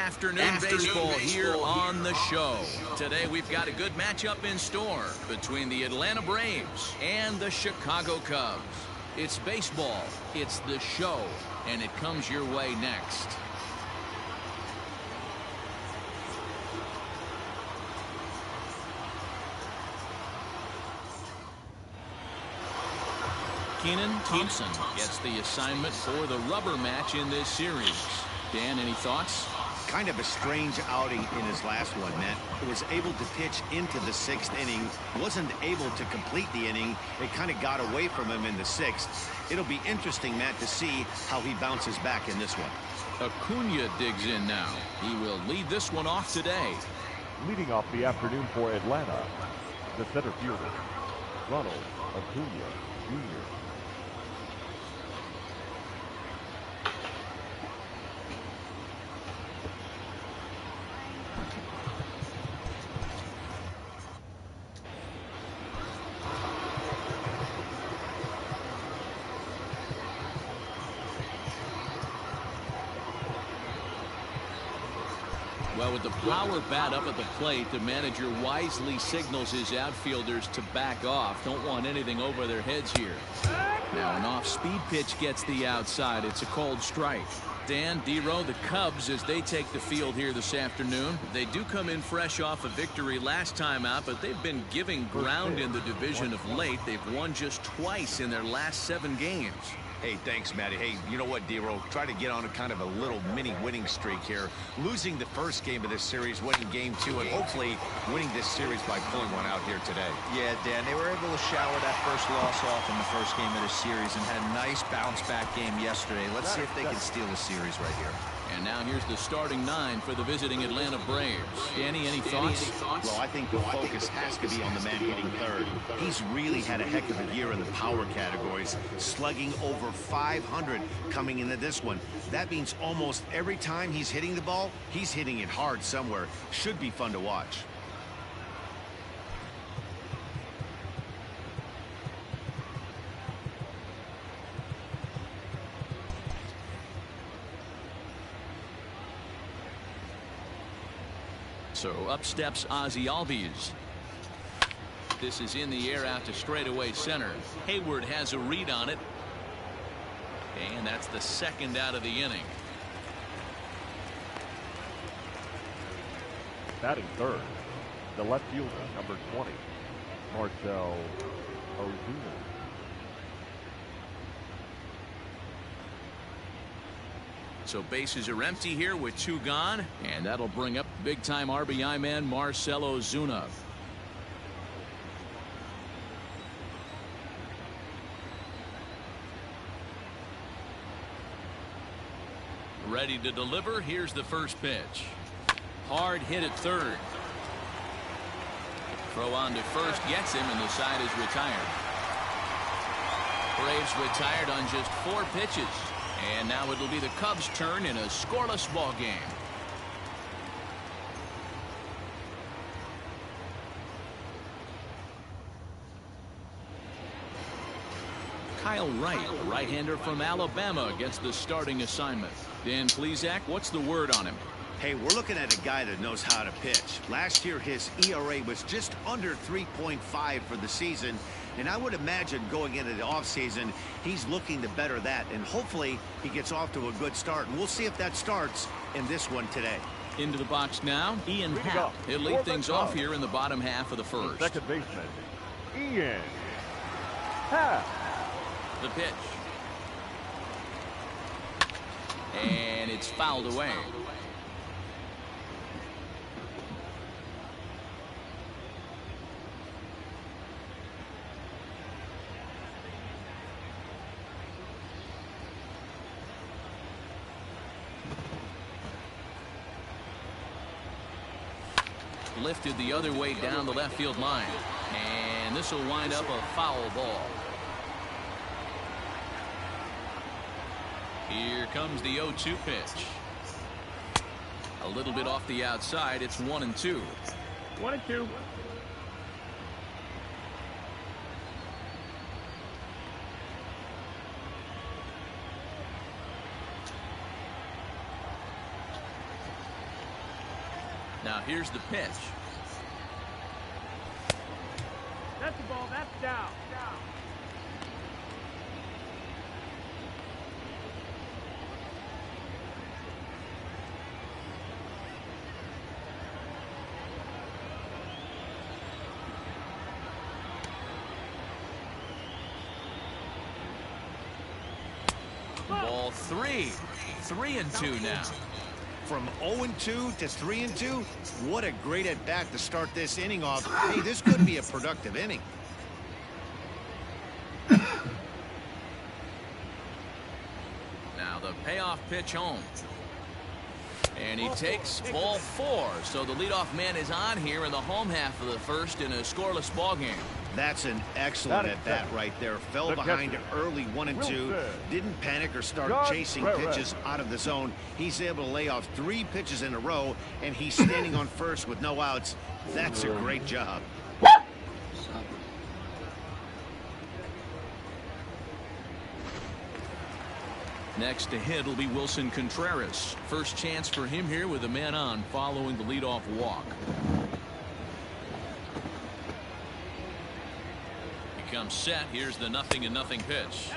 afternoon baseball here on the show. Today we've got a good matchup in store between the Atlanta Braves and the Chicago Cubs. It's baseball, it's the show, and it comes your way next. Thompson gets the assignment for the rubber match in this series. Dan, any thoughts? Kind of a strange outing in his last one, Matt. He was able to pitch into the 6th inning, wasn't able to complete the inning. It kind of got away from him in the 6th. It'll be interesting, Matt, to see how he bounces back in this one. Acuna digs in now. He will lead this one off today. Leading off the afternoon for Atlanta, the center fielder, Ronald Acuna Jr. Well, with the power bat up at the plate, the manager wisely signals his outfielders to back off. Don't want anything over their heads here. Now an off-speed pitch gets the outside. It's a cold strike. Dan, D-Row, the Cubs, as they take the field here this afternoon, they do come in fresh off a victory last time out, but they've been giving ground in the division of late. They've won just twice in their last 7 games. Hey, thanks, Matty. Hey, you know what, D-Row? Try to get on a kind of a little mini winning streak here. Losing the first game of this series, winning game 2, and hopefully winning this series by pulling one out here today. Yeah, Dan, they were able to shower that first loss off in the first game of the series and had a nice bounce-back game yesterday. Let's see if they can steal the series right here. And now here's the starting 9 for the visiting Atlanta Braves. Danny, any thoughts? Well, I think the focus has to be on the man hitting third. He's really had a heck of a year in the power categories, slugging over 500 coming into this one. That means almost every time he's hitting the ball, he's hitting it hard somewhere. Should be fun to watch. So up steps Ozzie Albies. This is in the air out to straightaway center. Hayward has a read on it. And that's the second out of the inning. Batting third, the left fielder, number 20, Marcell Ozuna. So bases are empty here with 2 gone, and that'll bring up big-time RBI man Marcell Ozuna. Ready to deliver. Here's the first pitch. Hard hit at third. Throw on to first gets him, and the side is retired. Braves retired on just 4 pitches. And now it'll be the Cubs' turn in a scoreless ball game. Kyle Wright, a right-hander from Alabama, gets the starting assignment. Dan Plesac, what's the word on him? Hey, we're looking at a guy that knows how to pitch. Last year, his ERA was just under 3.5 for the season. And I would imagine going into the offseason, he's looking to better that. And hopefully he gets off to a good start. And we'll see if that starts in this one today. Into the box now, Ian Happ. He'll lead things off here in the bottom half of the first. Second baseman, Ian Happ. The pitch. And it's fouled away. Lifted the other way down the left field line. And this will wind up a foul ball. Here comes the 0-2 pitch. A little bit off the outside. It's 1-2. 1-2. Now here's the pitch. That's the ball. That's down. Ball 3. 3-2 now. From 0-2 to 3-2, what a great at-bat to start this inning off. Hey, this could be a productive inning. Now the payoff pitch home. And he takes ball 4. So the leadoff man is on here in the home half of the first in a scoreless ball game. That's an excellent at-bat right there. Fell behind early 1-2. Didn't panic or start chasing pitches out of the zone. He's able to lay off 3 pitches in a row, and he's standing on first with no outs. That's a great job. Next to hit will be Wilson Contreras. First chance for him here with a man on following the leadoff walk. He comes set. Here's the 0-0 pitch.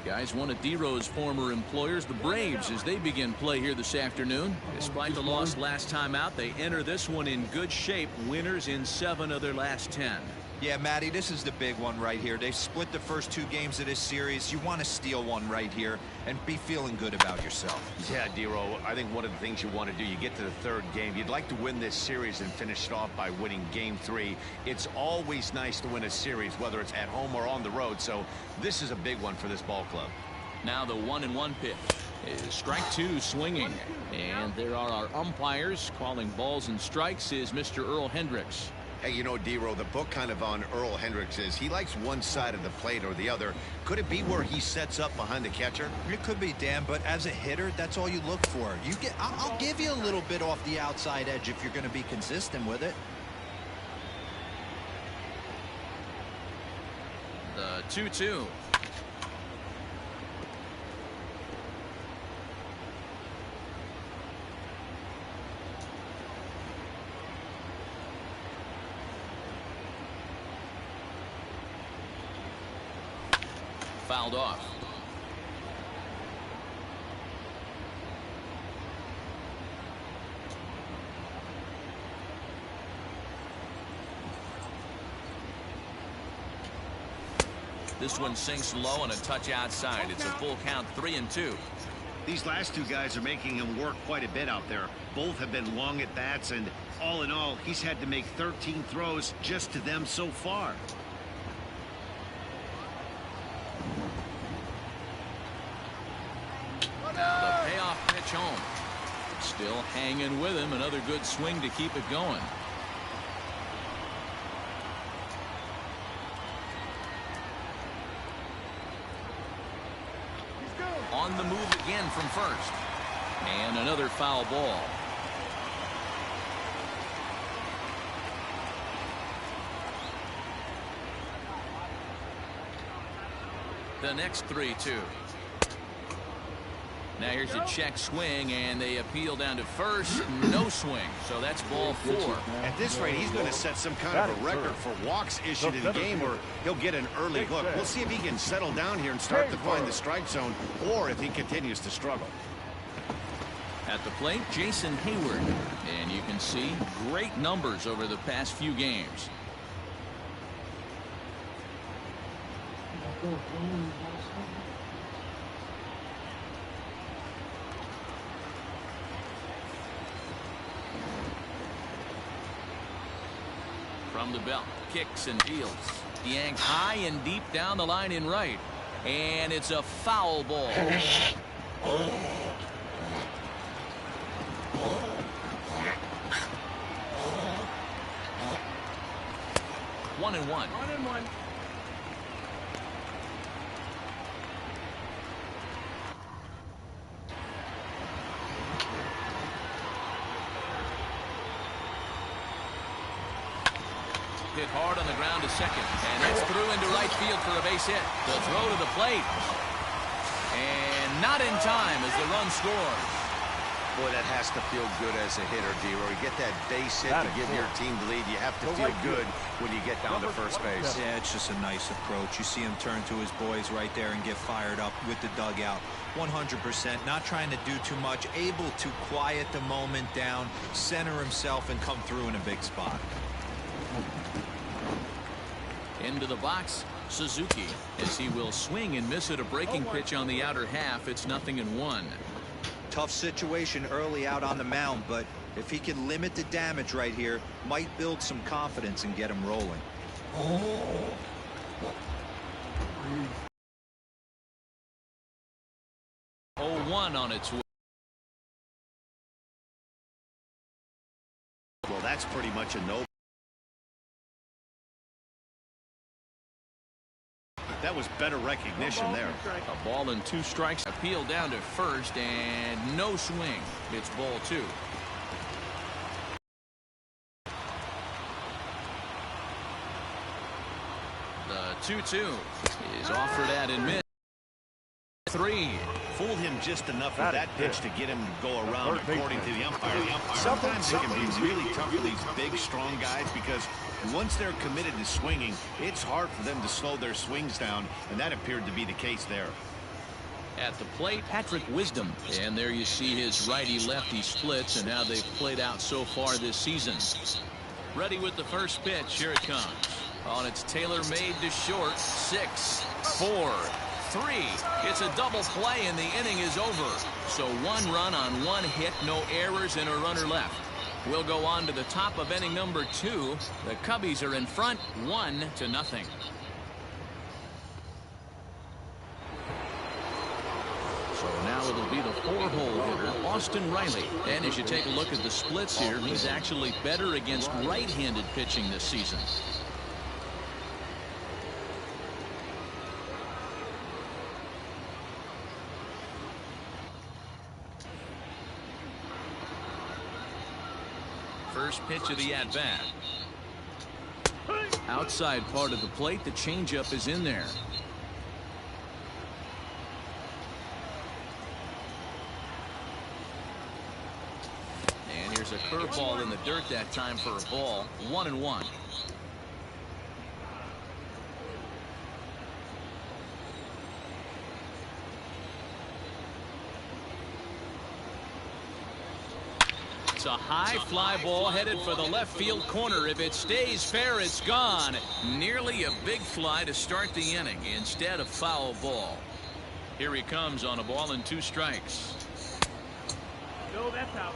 Guys, one of D-Row's former employers, the Braves, as they begin play here this afternoon. Despite the loss last time out, they enter this one in good shape. Winners in 7 of their last 10. Yeah, Matty, this is the big one right here. They split the first 2 games of this series. You want to steal one right here and be feeling good about yourself. Yeah, D-Row, I think one of the things you want to do, you get to the 3rd game, you'd like to win this series and finish it off by winning game 3. It's always nice to win a series, whether it's at home or on the road, so this is a big one for this ball club. Now the 1-1 pitch is strike 2 swinging. And there are our umpires calling balls and strikes is Mr. Earl Hendricks. Hey, you know, D-Row, the book kind of on Earl Hendricks is he likes one side of the plate or the other. Could it be where he sets up behind the catcher? It could be, Dan, but as a hitter, that's all you look for. I'll give you a little bit off the outside edge if you're going to be consistent with it. The 2-2. Fouled off. This one sinks low and a touch outside. It's a full count, 3-2. These last 2 guys are making him work quite a bit out there. Both have been long at bats, and all in all, he's had to make 13 throws just to them so far. Now the payoff pitch home. Still hanging with him. Another good swing to keep it going. On the move again from first. And another foul ball. The next 3-2. Now here's a check swing, and they appeal down to first. No swing, so that's ball 4. At this rate, he's going to set some kind of a record for walks issued in the game, or he'll get an early hook. We'll see if he can settle down here and start to find the strike zone, or if he continues to struggle. At the plate, Jason Hayward. And you can see great numbers over the past few games. From the belt, kicks and deals. Yanked high and deep down the line in right. And it's a foul ball. 1-1. Hit hard on the ground to second, and it's through into right field for a base hit. The throw to the plate, and not in time as the run scores. Boy, that has to feel good as a hitter, D. Where you get that base hit to give your team the lead. You have to feel good when you get down to first base. Yeah, it's just a nice approach. You see him turn to his boys right there and get fired up with the dugout. 100%, not trying to do too much, able to quiet the moment down, center himself, and come through in a big spot. Into the box, Suzuki, as he will swing and miss at a breaking pitch on the outer half. It's 0-1. Tough situation early out on the mound, but if he can limit the damage right here, might build some confidence and get him rolling. 0-1 on its way. Well, that's pretty much a no. That was better recognition there. A ball and 2 strikes. Appeal down to first and no swing. It's ball 2. The 2-2 is offered at and missed. 3. Fooled him just enough with that pitch to get him to go around, according to the umpire. Sometimes it can be really tough for these big, strong guys because once they're committed to swinging, it's hard for them to slow their swings down, and that appeared to be the case there. At the plate, Patrick Wisdom. And there you see his righty-lefty splits and how they've played out so far this season. Ready with the first pitch. Here it comes. On its tailor-made to short. 6, 4, 3. It's a double play, and the inning is over. So 1 run on 1 hit, no errors, and a runner left. We'll go on to the top of inning number 2. The Cubbies are in front, 1-0. So now it'll be the 4-hole hitter, Austin Riley. And as you take a look at the splits here, he's actually better against right-handed pitching this season. First pitch of the at-bat. Outside part of the plate, the changeup is in there. And here's a curveball in the dirt that time for a ball. 1-1. It's a high fly ball headed for the left field corner. If it stays fair, it's gone. Nearly a big fly to start the inning instead of foul ball. Here he comes on a ball and 2 strikes. No, that's out.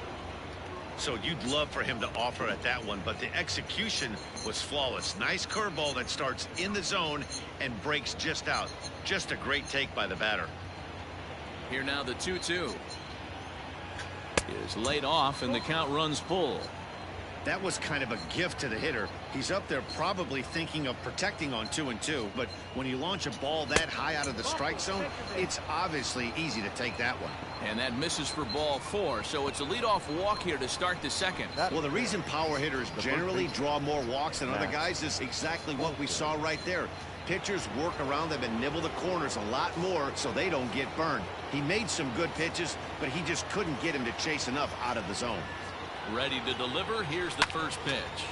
So you'd love for him to offer at that one, but the execution was flawless. Nice curveball that starts in the zone and breaks just out. Just a great take by the batter. Here now the 2-2 is laid off, and the count runs full. That was kind of a gift to the hitter. He's up there probably thinking of protecting on 2-2, but when you launch a ball that high out of the strike zone, it's obviously easy to take that one. And that misses for ball 4, so it's a leadoff walk here to start the second. Well, the reason power hitters generally draw more walks than other guys is exactly what we saw right there. Pitchers work around them and nibble the corners a lot more so they don't get burned. He made some good pitches, but he just couldn't get him to chase enough out of the zone. Ready to deliver. Here's the first pitch.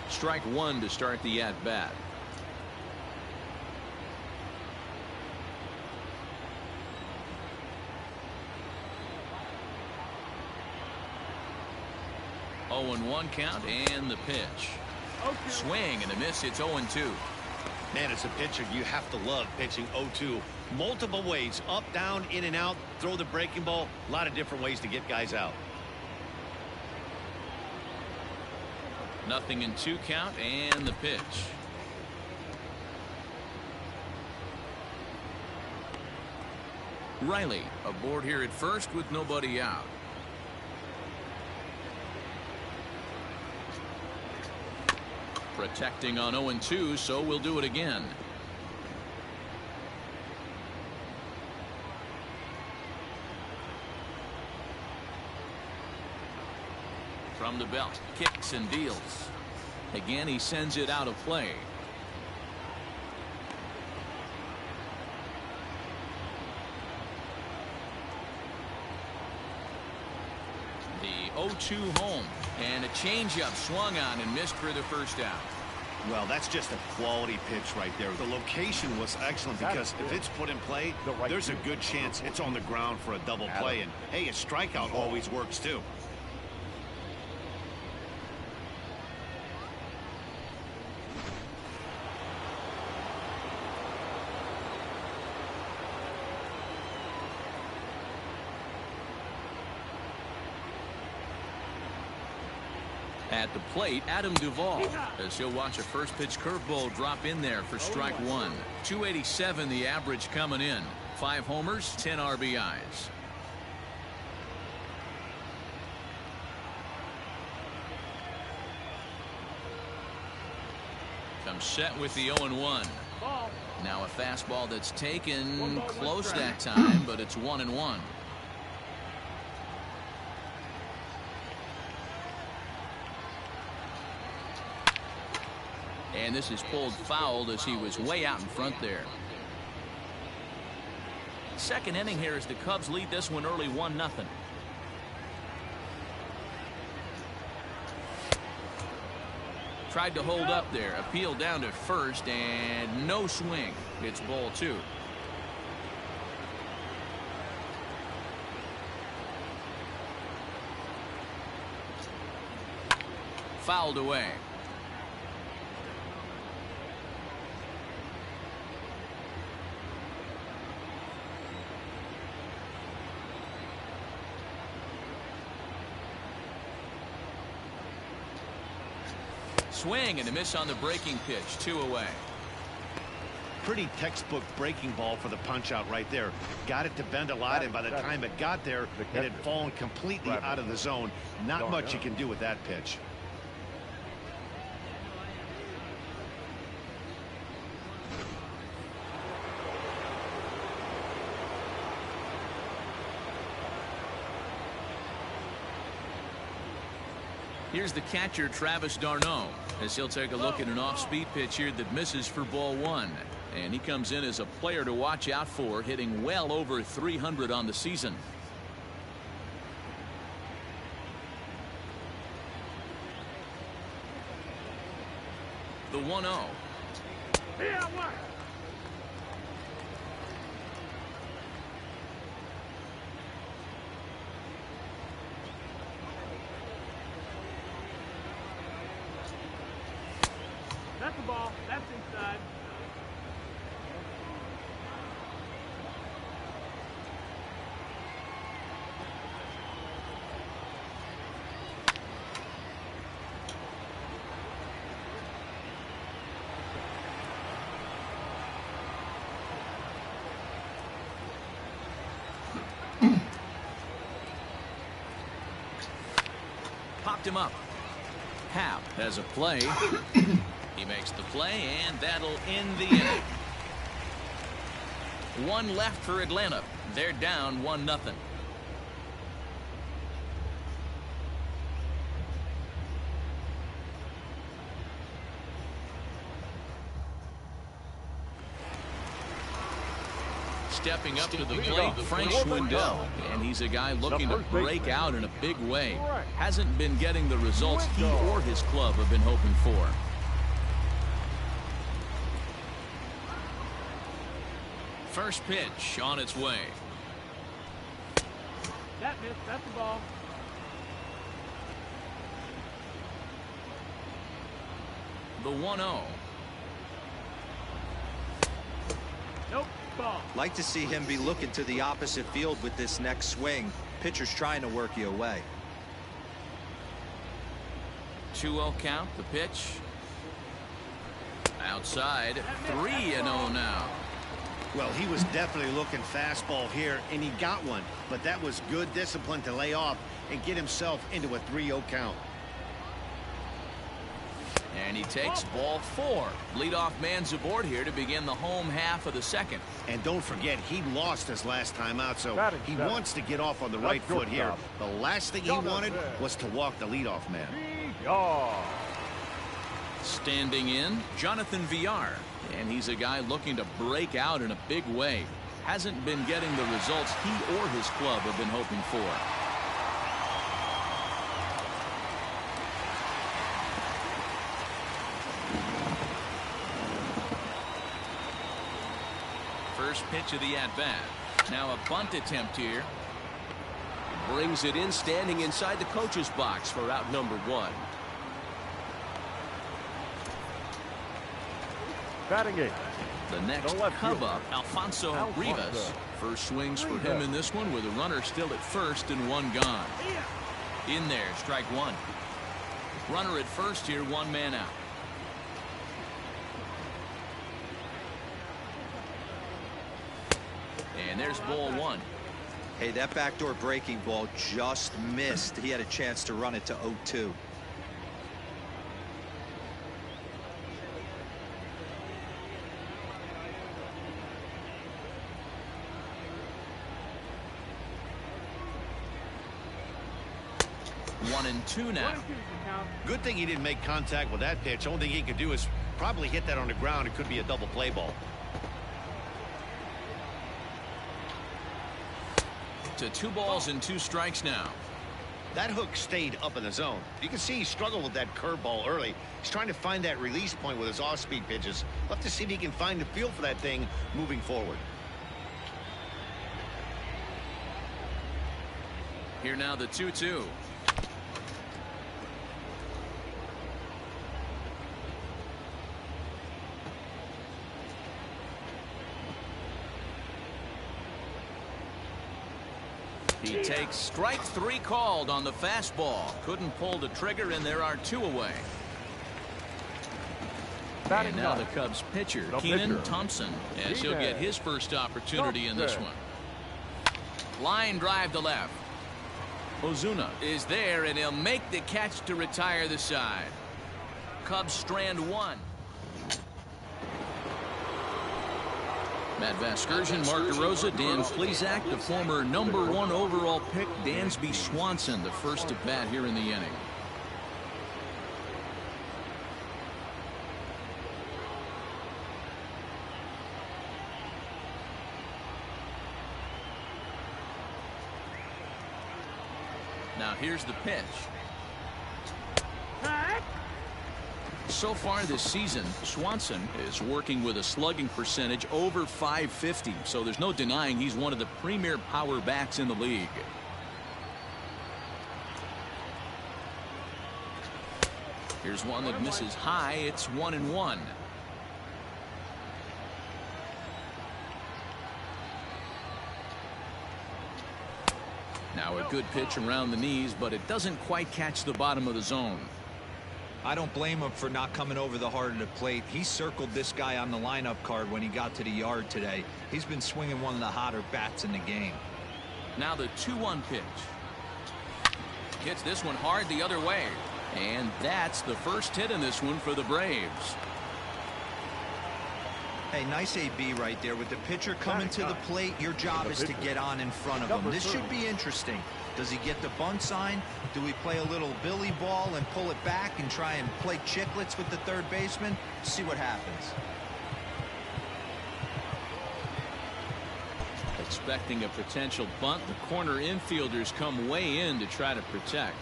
Strike 1 to start the at-bat. Oh, 0-1 count, and the pitch. Swing and a miss. It's 0-2. Man, as a pitcher, you have to love pitching 0-2. Multiple ways, up, down, in and out, throw the breaking ball. A lot of different ways to get guys out. 0-2 count, and the pitch. Riley aboard here at first with nobody out. Protecting on 0-2, so we'll do it again. From the belt, kicks and deals. Again, he sends it out of play. The 0-2 home, and a changeup swung on and missed for the first out. Well, that's just a quality pitch right there. The location was excellent because if it's put in play, there's a good chance it's on the ground for a double play. And hey, a strikeout always works too. At the plate, Adam Duvall, as he'll watch a first pitch curveball drop in there for strike one. 287 the average coming in. 5 homers, 10 RBIs. Comes set with the 0-1. Now a fastball that's taken close that time, but it's 1-1. And this is pulled foul as he was way out in front there. Second inning here as the Cubs lead this one early 1-0. Tried to hold up there. Appeal down to first and no swing. It's ball 2. Fouled away. Swing and a miss on the breaking pitch. 2 away. Pretty textbook breaking ball for the punch out right there. Got it to bend a lot, and by the time it got there, it had fallen completely out of the zone. Not much you can do with that pitch. Here's the catcher, Travis d'Arnaud, as he'll take a look at an off-speed pitch here that misses for ball 1. And he comes in as a player to watch out for, hitting well over 300 on the season. The 1-0. That's the ball. That's inside. Popped him up. Happ has a play. He makes the play, and that'll end the inning. 1 left for Atlanta. They're down 1-0. Stepping up to the plate, Frank Schwindel, and he's a guy looking to break out in a big way. Hasn't been getting the results he or his club have been hoping for. First pitch on its way. That missed. That's the ball. The 1-0. Nope. Ball. Like to see him be looking to the opposite field with this next swing. Pitcher's trying to work you away. 2-0 count. The pitch. Outside. 3-0 now. Well, he was definitely looking fastball here, and he got one. But that was good discipline to lay off and get himself into a 3-0 count. And he takes ball 4. Leadoff man's aboard here to begin the home half of the second. And don't forget, he lost his last time out, so he wants to get off on the right foot here. The last thing he wanted was to walk the leadoff man. Standing in, Jonathan Villar. And he's a guy looking to break out in a big way. Hasn't been getting the results he or his club have been hoping for. pitch of the at-bat. Now a bunt attempt here. Brings it in, standing inside the coach's box for out number 1. Batting 8. The next Cub up, Alfonso Rivas. First swings for him in this one with a runner still at first and 1 gone. In there, strike 1. Runner at first here, 1 man out. And there's ball 1. Hey, that backdoor breaking ball just missed. He had a chance to run it to 0-2. One and two now. Good thing he didn't make contact with that pitch. Only thing he could do is probably hit that on the ground. It could be a double play ball. To 2 balls and 2 strikes now. That hook stayed up in the zone. You can see he struggled with that curveball early. He's trying to find that release point with his off-speed pitches. We'll have to see if he can find the feel for that thing moving forward. Here now the 2-2. He takes strike 3 called on the fastball. Couldn't pull the trigger, and there are 2 away. And now the Cubs pitcher, Keenan Thompson, as he'll get his first opportunity in this one. Line drive to left. Ozuna is there, and he'll make the catch to retire the side. Cubs strand 1. Matt Vasgersian, Mark DeRosa, Dan Plesac, the former #1 overall pick, Dansby Swanson, the first at bat here in the inning. Now here's the pitch. So far this season, Swanson is working with a slugging percentage over .550, so there's no denying he's one of the premier power bats in the league. Here's one that misses high. It's 1-1. Now a good pitch around the knees, but it doesn't quite catch the bottom of the zone. I don't blame him for not coming over the heart of the plate. He circled this guy on the lineup card when he got to the yard today. He's been swinging one of the hotter bats in the game. Now the 2-1 pitch. Hits this one hard the other way. And that's the first hit in this one for the Braves. Hey, nice AB right there. With the pitcher coming to the plate, your job is to get on in front of him. This should be interesting. Does he get the bunt sign? Do we play a little billy ball and pull it back and try and play chicklets with the third baseman? See what happens. Expecting a potential bunt, the corner infielders come way in to try to protect.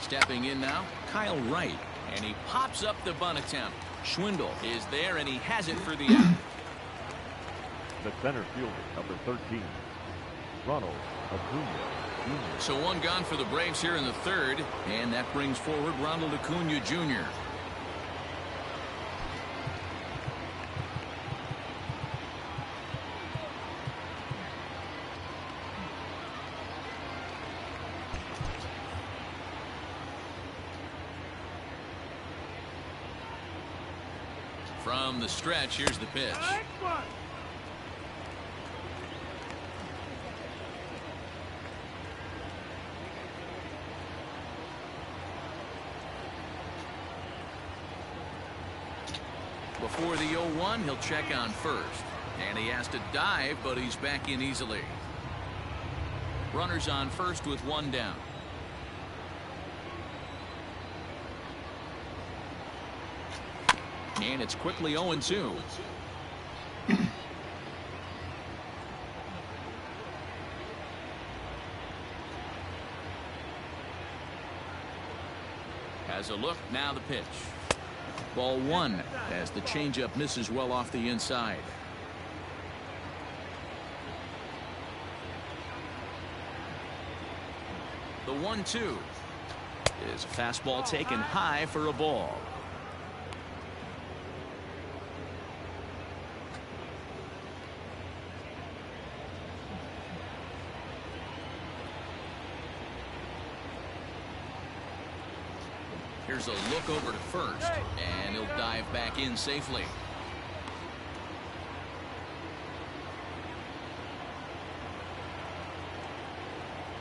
Stepping in now, Kyle Wright, and he pops up the bunt attempt. Schwindel is there, and he has it for the out. The center fielder, number 13, Ronald Acuna. So 1 gone for the Braves here in the 3rd, and that brings forward Ronald Acuna Jr. From the stretch, here's the pitch. Before the 0-1, he'll check on first. And he has to dive, but he's back in easily. Runners on first with 1 down. And it's quickly 0-2. Has a look, now the pitch. Ball 1 as the changeup misses well off the inside. The 1-2 is a fastball taken high for a ball. Here's a look over to first, and he'll dive back in safely.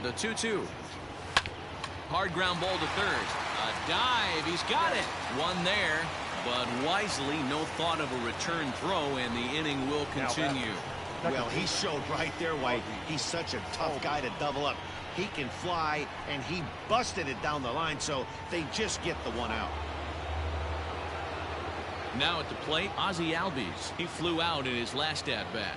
The 2-2. Hard ground ball to third. A dive. He's got it. One there, but wisely, no thought of a return throw, and the inning will continue. Well, he showed right there why he's such a tough guy to double up. He can fly, and he busted it down the line, so they just get the one out. Now at the plate, Ozzie Albies. He flew out in his last at-bat.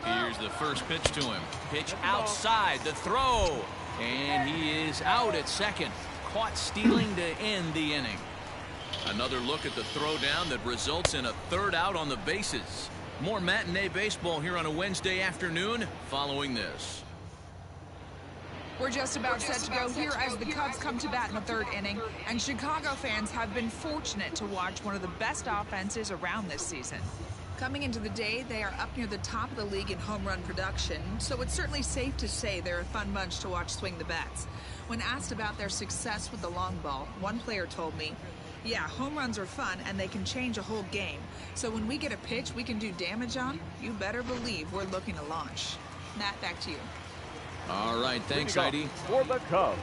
Here's the first pitch to him. Pitch outside, the throw. And he is out at second. Caught stealing to end the inning. Another look at the throw down that results in a third out on the bases. More matinee baseball here on a Wednesday afternoon following this. We're just about set to go here as the Cubs come to bat in the third inning, and Chicago fans have been fortunate to watch one of the best offenses around this season. Coming into the day, they are up near the top of the league in home run production, so it's certainly safe to say they're a fun bunch to watch swing the bats. When asked about their success with the long ball, one player told me, "Yeah, home runs are fun and they can change a whole game. So when we get a pitch we can do damage on, you better believe we're looking to launch." Matt, back to you. All right, thanks, Heidi. For the Cubs,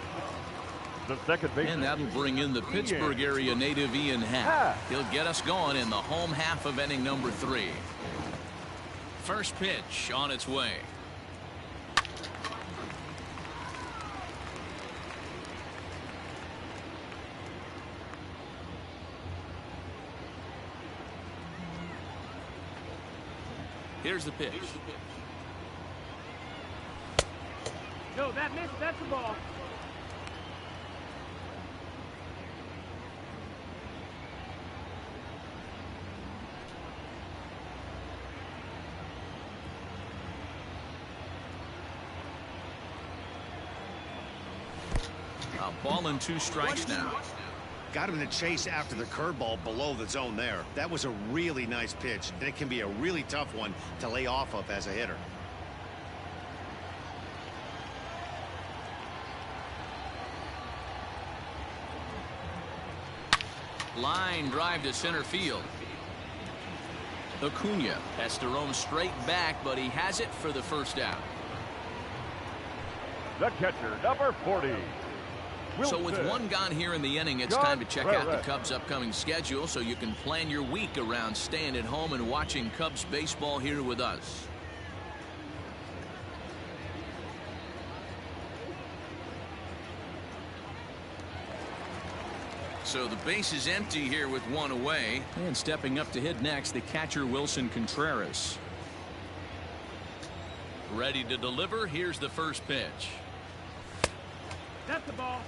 the second baseman. And that'll bring in the Pittsburgh area native Ian Happ. He'll get us going in the home half of inning number 3. First pitch on its way. Here's the pitch. No, that missed. That's the ball. A ball and 2 strikes now. Got him to chase after the curveball below the zone there. That was a really nice pitch, and it can be a really tough one to lay off of as a hitter. Line drive to center field. Acuna has to roam straight back, but he has it for the first out. The catcher, number 40. So with one gone here in the inning, it's time to check out the Cubs' upcoming schedule so you can plan your week around staying at home and watching Cubs baseball here with us. So the base is empty here with 1 away. And stepping up to hit next, the catcher Wilson Contreras. Ready to deliver. Here's the first pitch. That's the ball.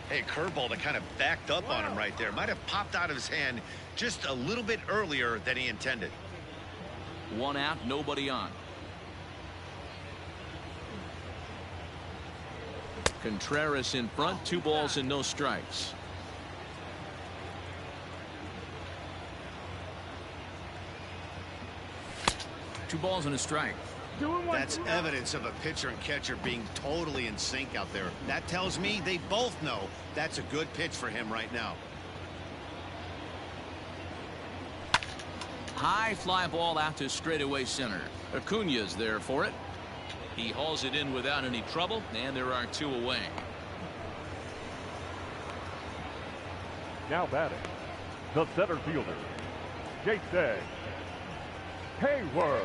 Hey, curveball that kind of backed up on him right there. Might have popped out of his hand just a little bit earlier than he intended. 1 out, nobody on. Contreras in front, 2 balls and no strikes. Two balls and a strike. That's evidence of a pitcher and catcher being totally in sync out there. That tells me they both know that's a good pitch for him right now. High fly ball out to straightaway center. Acuna's there for it. He hauls it in without any trouble, and there are 2 away. Now batting, the center fielder, Jason Hayward.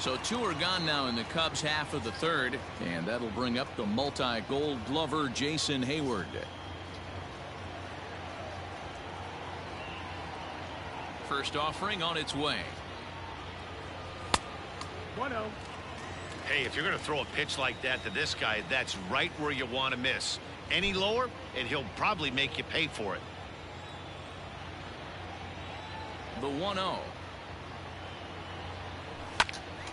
So 2 are gone now in the Cubs half of the 3rd, and that'll bring up the multi-gold glover Jason Hayward. First offering on its way. 1-0. Hey, if you're going to throw a pitch like that to this guy, that's right where you want to miss. Any lower, and he'll probably make you pay for it. The 1-0.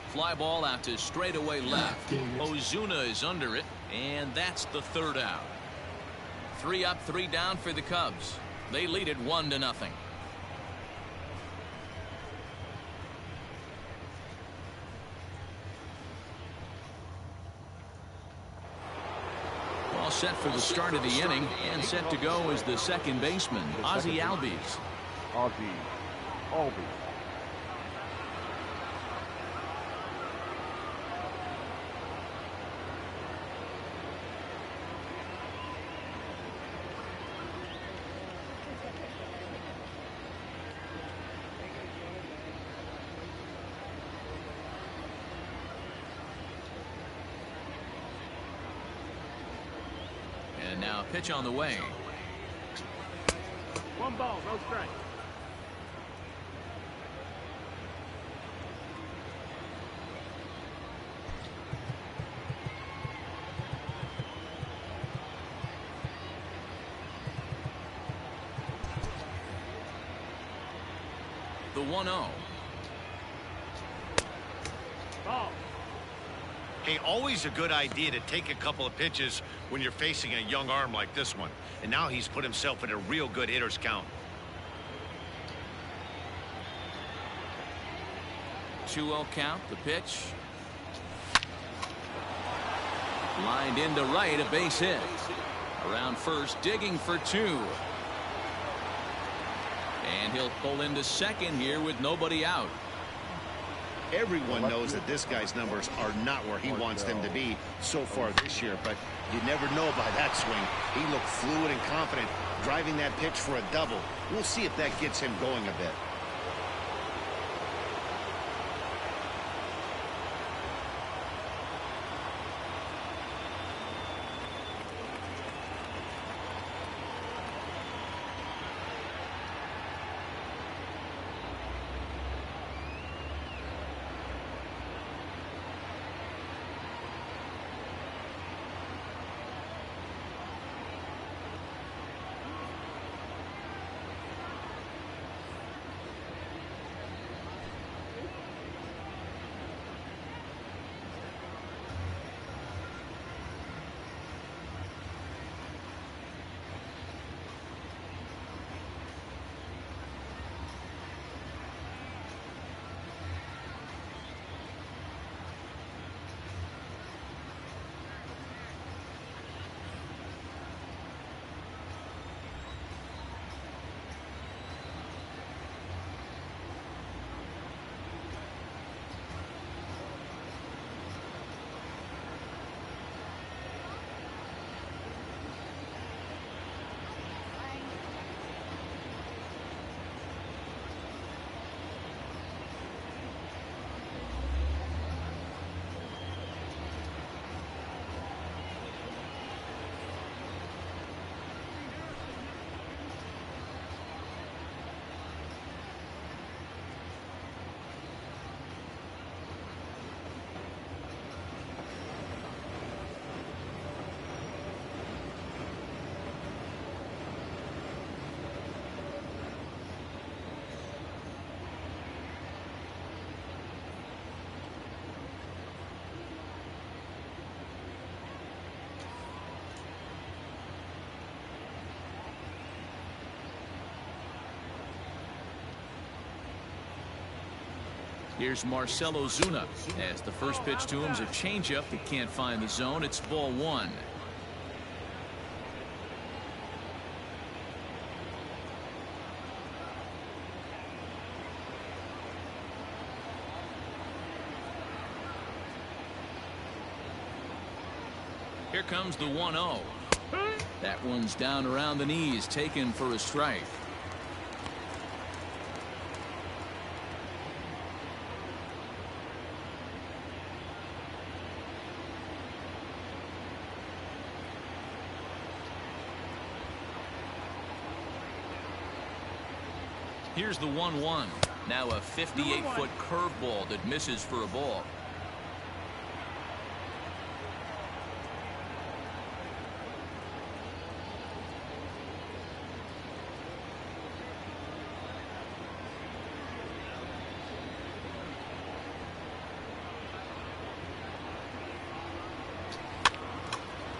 Fly ball out to straightaway left. Ozuna is under it, and that's the 3rd out. 3 up, 3 down for the Cubs. They lead it 1-0. All set for the start of the inning, and set to go is the second baseman, Ozzie Albies. Ozzie Albies. And now pitch on the way. 1 ball, no strike. The 1-0. Ball. Hey, always a good idea to take a couple of pitches when you're facing a young arm like this one. And now he's put himself in a real good hitter's count. 2-0 count, the pitch. Lined into right, a base hit. Around first, digging for 2. And he'll pull into second here with nobody out. Everyone knows that this guy's numbers are not where he wants them to be so far this year, but you never know by that swing. He looked fluid and confident, driving that pitch for a double. We'll see if that gets him going a bit. Here's Marcell Ozuna, as the first pitch to him is a changeup that can't find the zone. It's ball 1. Here comes the 1-0. That one's down around the knees, taken for a strike. Here's the 1-1. Now a 58-foot curveball that misses for a ball.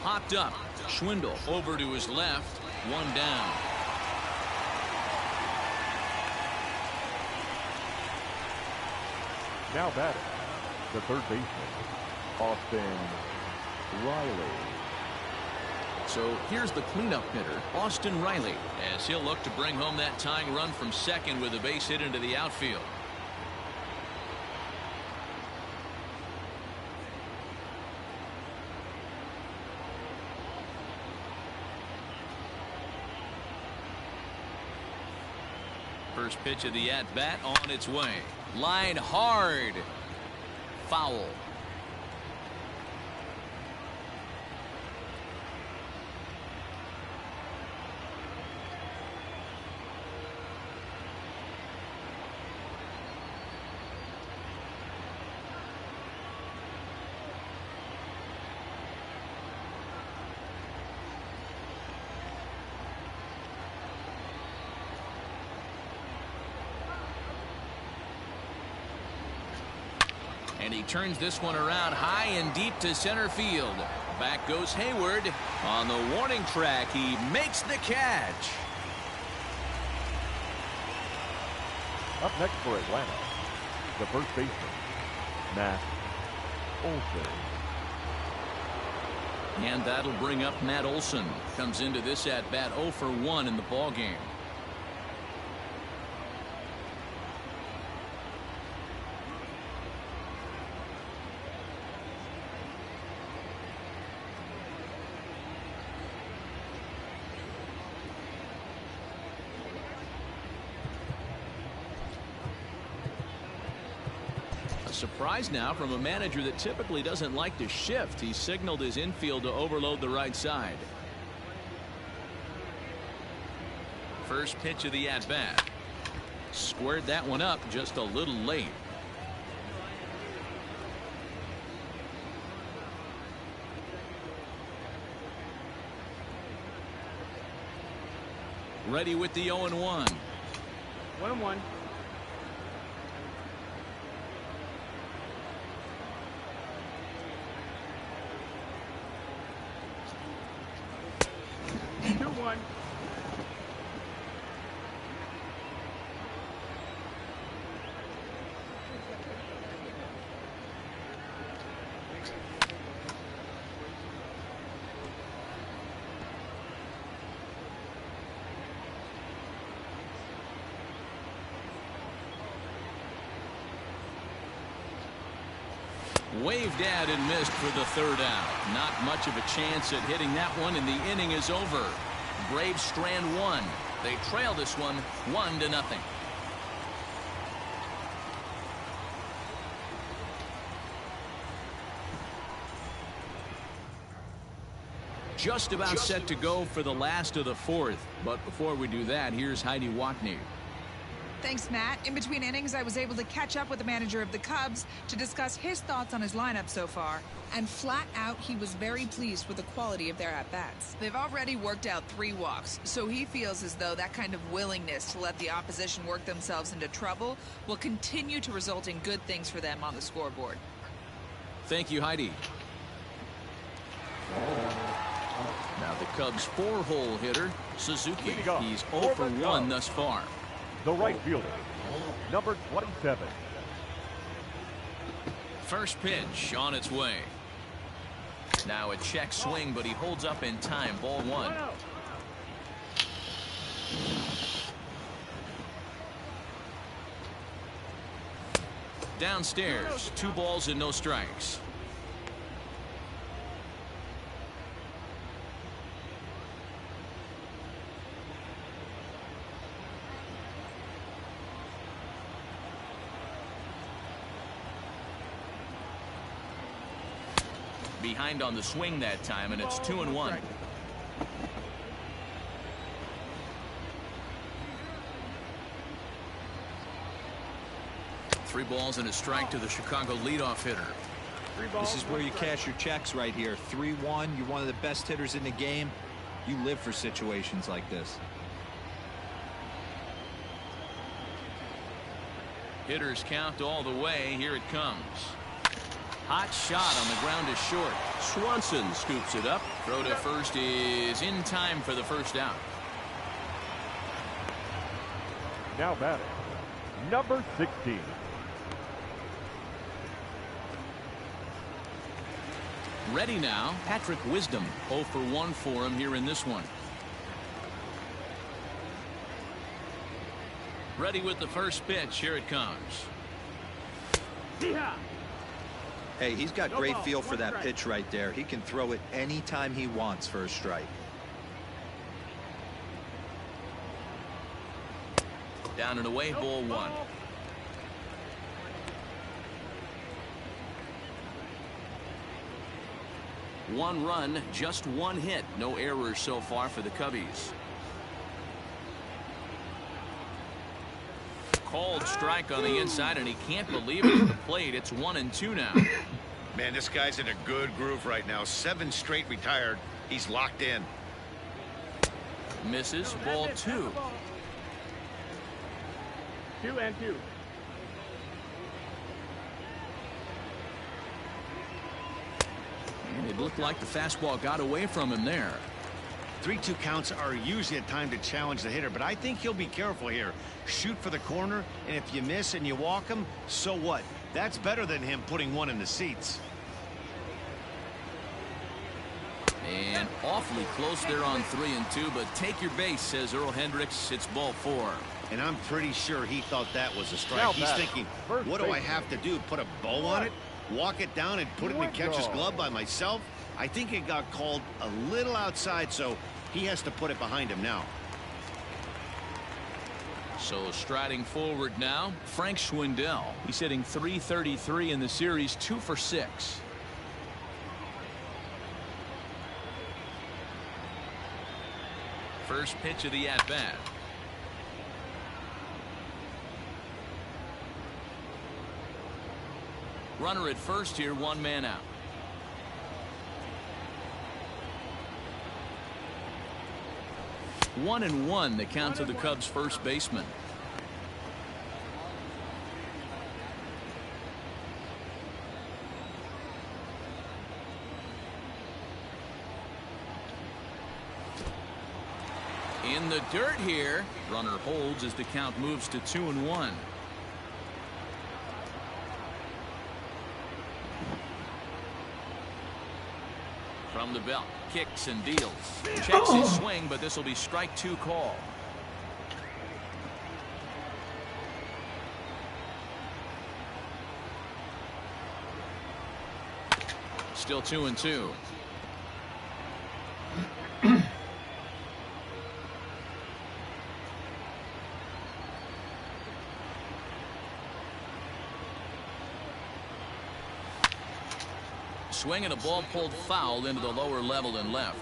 Popped up. Schwindel over to his left. One down. Now batting, the third baseman, Austin Riley. So here's the cleanup hitter, Austin Riley, as he'll look to bring home that tying run from second with a base hit into the outfield. First pitch of the at-bat on its way. Line hard. Foul. And he turns this one around high and deep to center field. Back goes Hayward. On the warning track, he makes the catch. Up next for Atlanta, the first baseman, Matt Olson. And that'll bring up Matt Olson. Comes into this at-bat 0 for 1 in the ballgame. Surprise now from a manager that typically doesn't like to shift. He signaled his infield to overload the right side. First pitch of the at-bat. Squared that one up just a little late. Ready with the 0-1. 1-1. Waved at and missed for the third out. Not much of a chance at hitting that one, and the inning is over. Braves strand one. They trail this one 1-0. Just about set to go for the last of the fourth. But before we do that, here's Heidi Watney. Thanks, Matt. In between innings, I was able to catch up with the manager of the Cubs to discuss his thoughts on his lineup so far. And flat out, he was very pleased with the quality of their at-bats. They've already worked out 3 walks, so he feels as though that kind of willingness to let the opposition work themselves into trouble will continue to result in good things for them on the scoreboard. Thank you, Heidi. Now the Cubs' 4-hole hitter, Suzuki. He's 0 for 1 thus far. The right fielder, number 27. First pitch on its way. Now a check swing, but he holds up in time. Ball 1. Downstairs, 2 balls and no strikes. behind on the swing that time, and it's 2-1. 3 balls and a strike to the Chicago leadoff hitter. This is where you cash your checks right here. 3-1. You're one of the best hitters in the game. You live for situations like this. Hitters count all the way. Here it comes. Hot shot on the ground is short. Swanson scoops it up. Throw to first is in time for the first out. Now batting, number 16. Ready now, Patrick Wisdom. 0 for 1 for him here in this one. Ready with the first pitch. Here it comes. Hey, he's got great feel for that pitch right there. He can throw it anytime he wants for a strike. Down and away, ball 1. One run, just 1 hit. No errors so far for the Cubbies. Called strike on the inside, and he can't believe it at the plate. It's 1-2 now. Man, this guy's in a good groove right now. 7 straight retired. He's locked in. Misses, ball 2. 2-2. And it looked like the fastball got away from him there. 3-2 counts are usually a time to challenge the hitter, but I think he'll be careful here. Shoot for the corner, and if you miss and you walk him, so what? That's better than him putting one in the seats. And awfully close there on 3-2, but take your base, says Earl Hendricks. It's ball 4. And I'm pretty sure he thought that was a strike. Now He's back, thinking, first what do I baseman. have to do? Put a bow on it? Walk it down and put it in the catcher's glove by myself? I think it got called a little outside, so he has to put it behind him now. So striding forward now, Frank Schwindel. He's hitting .333 in the series, 2 for 6. First pitch of the at-bat. Runner at first here, 1 man out. One and one, the count to the Cubs' first baseman. In the dirt here. Runner holds as the count moves to 2-1. From the belt, kicks and deals. Checks his swing, but this will be strike 2 call. Still 2-2. Swing and a ball pulled foul into the lower level and left.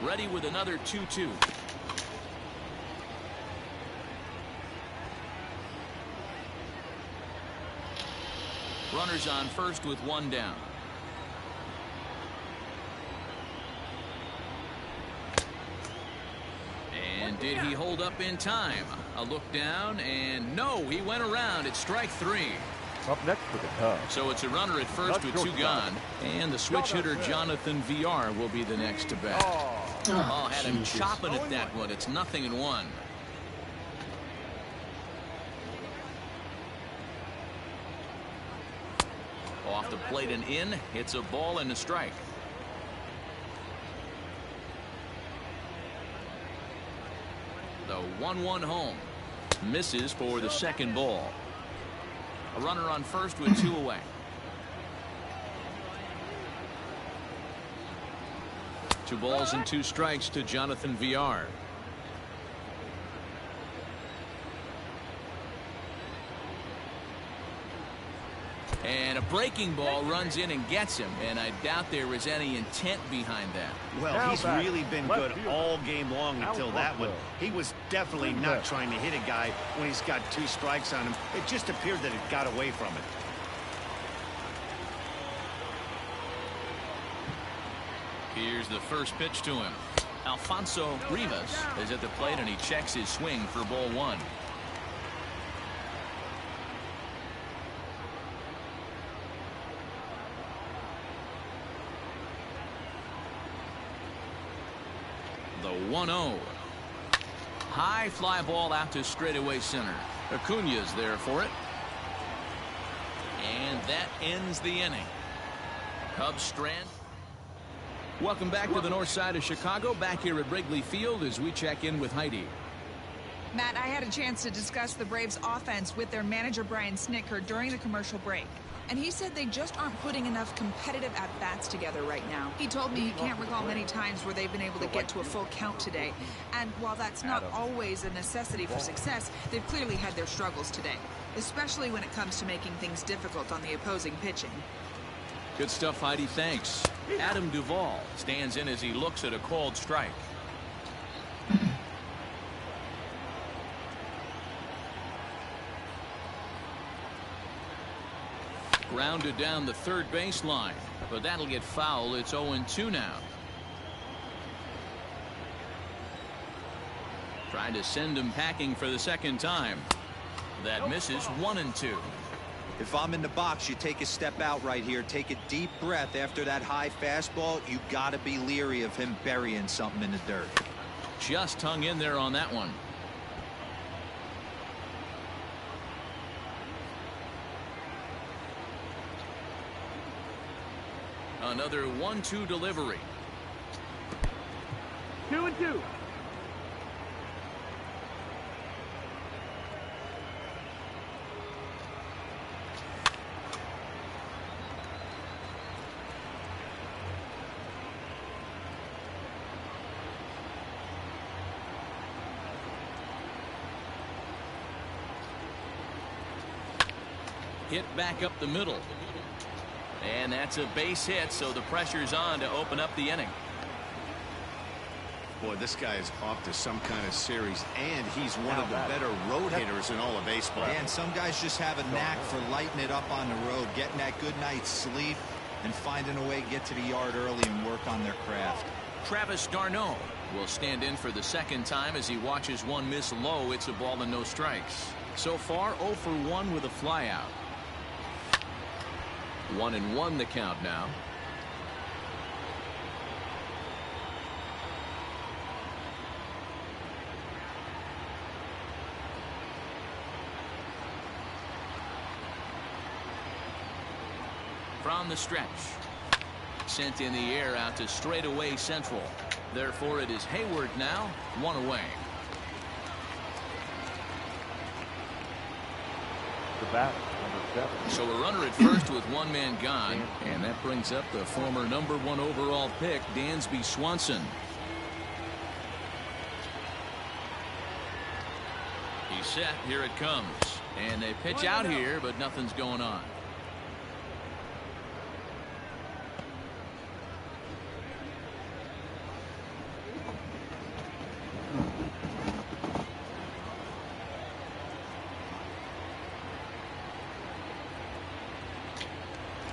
Ready with another 2-2. Runners on first with 1 down. And did he hold up in time? A look down, and no, he went around. It's strike 3. Up next for the Cubs. So it's a runner at first with 2 gone, and the switch hitter Jonathan VR will be the next to bat. Oh, had him chopping at that one. It's 0-1. Off the plate and in. It's a ball and a strike. The 1-1 home. Misses for the second ball. A runner on first with 2 away. Two balls and 2 strikes to Jonathan VR. breaking ball runs in and gets him, and I doubt there was any intent behind that. Well, he's really been good all game long until that one. He was definitely not trying to hit a guy when he's got 2 strikes on him. It just appeared that it got away from it. Here's the first pitch to him. Alfonso Rivas is at the plate, and he checks his swing for ball 1. The 1-0. High fly ball out to straightaway center. Acuña's there for it. And that ends the inning. Cubs strand. Welcome back to the north side of Chicago, back here at Wrigley Field as we check in with Heidi. Matt, I had a chance to discuss the Braves offense with their manager Brian Snitker during the commercial break. And he said they just aren't putting enough competitive at-bats together right now. He told me he can't recall many times where they've been able to get to a full count today. And while that's not always a necessity for success, they've clearly had their struggles today, especially when it comes to making things difficult on the opposing pitching. Good stuff, Heidi. Thanks. Adam Duvall stands in as he looks at a called strike. Grounded down the third baseline, but that'll get foul. It's 0-2 now. Trying to send him packing for the second time. That misses. 1-2. If I'm in the box, you take a step out right here, take a deep breath after that high fastball. You got to be leery of him burying something in the dirt. Just hung in there on that one. Another 1-2 delivery. 2-2. Hit back up the middle. And that's a base hit, so the pressure's on to open up the inning. Boy, this guy is off to some kind of series, and he's one of the better road hitters in all of baseball. And some guys just have a knack for lighting it up on the road, getting that good night's sleep, and finding a way to get to the yard early and work on their craft. Travis d'Arnaud will stand in for the second time as he watches one miss low. It's a ball and no strikes. So far, 0 for 1 with a flyout. 1-1 the count now. From the stretch. Sent in the air out to straightaway central. Therefore, it is Hayward now, 1 away. The bat, number 7. So a runner at first with one man gone, and that brings up the former #1 overall pick, Dansby Swanson. He's set. Here it comes. And they pitch out here, but nothing's going on.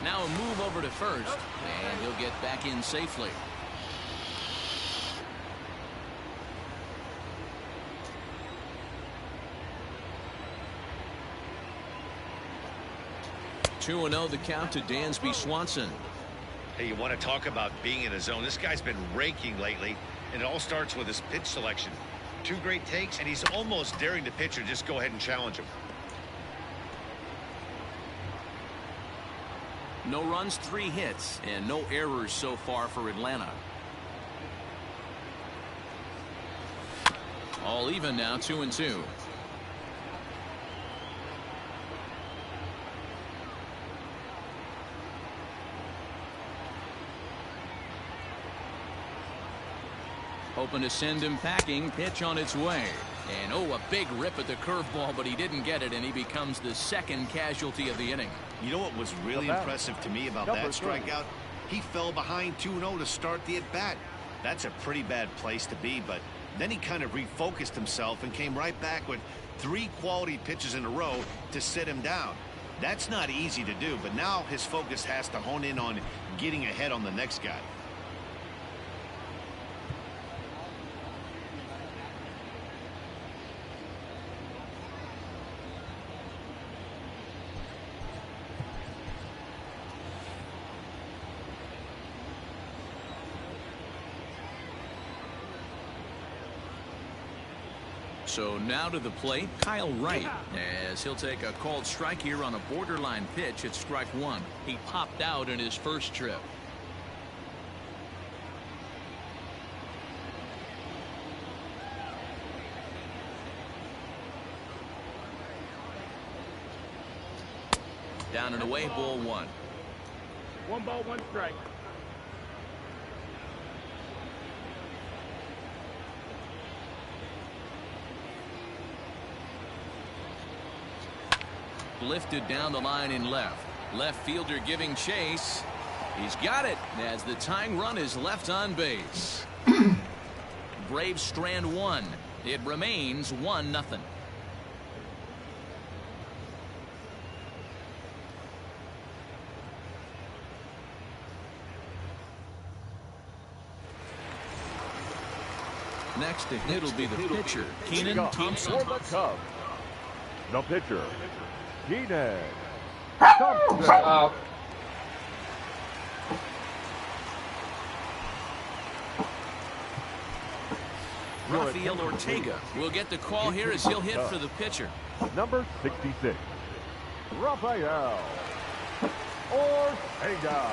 Now a move over to first, and he'll get back in safely. Two 2-0 the count to Dansby Swanson. Hey, you want to talk about being in a zone? This guy's been raking lately, and it all starts with his pitch selection. 2 great takes, and he's almost daring the pitcher just go ahead and challenge him. No runs, 3 hits, and no errors so far for Atlanta. All even now, 2-2. Hoping to send him packing. Pitch on its way. And oh, a big rip at the curveball, but he didn't get it, and he becomes the second casualty of the inning. You know what was really impressive to me about that strikeout? He fell behind 2-0 to start the at-bat. That's a pretty bad place to be, but then he kind of refocused himself and came right back with 3 quality pitches in a row to sit him down. That's not easy to do, but now his focus has to hone in on getting ahead on the next guy. So now to the plate, Kyle Wright, as he'll take a called strike here on a borderline pitch at strike 1. He popped out in his first trip. Down and away, ball 1. 1 ball, 1 strike. Lifted down the line in left. Left fielder giving chase. He's got it as the tying run is left on base. Braves strand 1. It remains 1-0. Next to hit will be the pitcher, Keenan Thompson. For the Cubs, the pitcher, Keenan Thompson. Rafael Ortega will get the call here as he'll hit for the pitcher. Number 66, Rafael Ortega.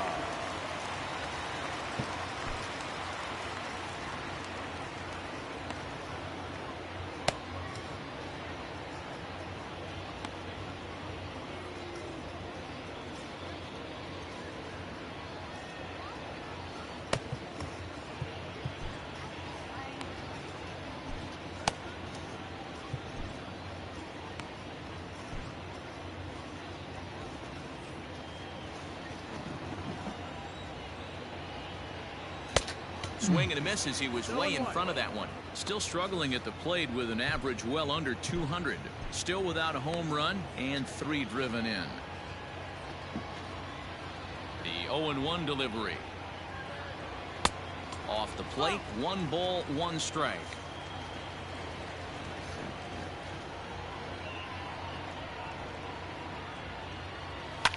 Swing and a miss as he was way in front of that one. Still struggling at the plate with an average well under 200. Still without a home run and 3 driven in. The 0-1 delivery. Off the plate, 1 ball, 1 strike.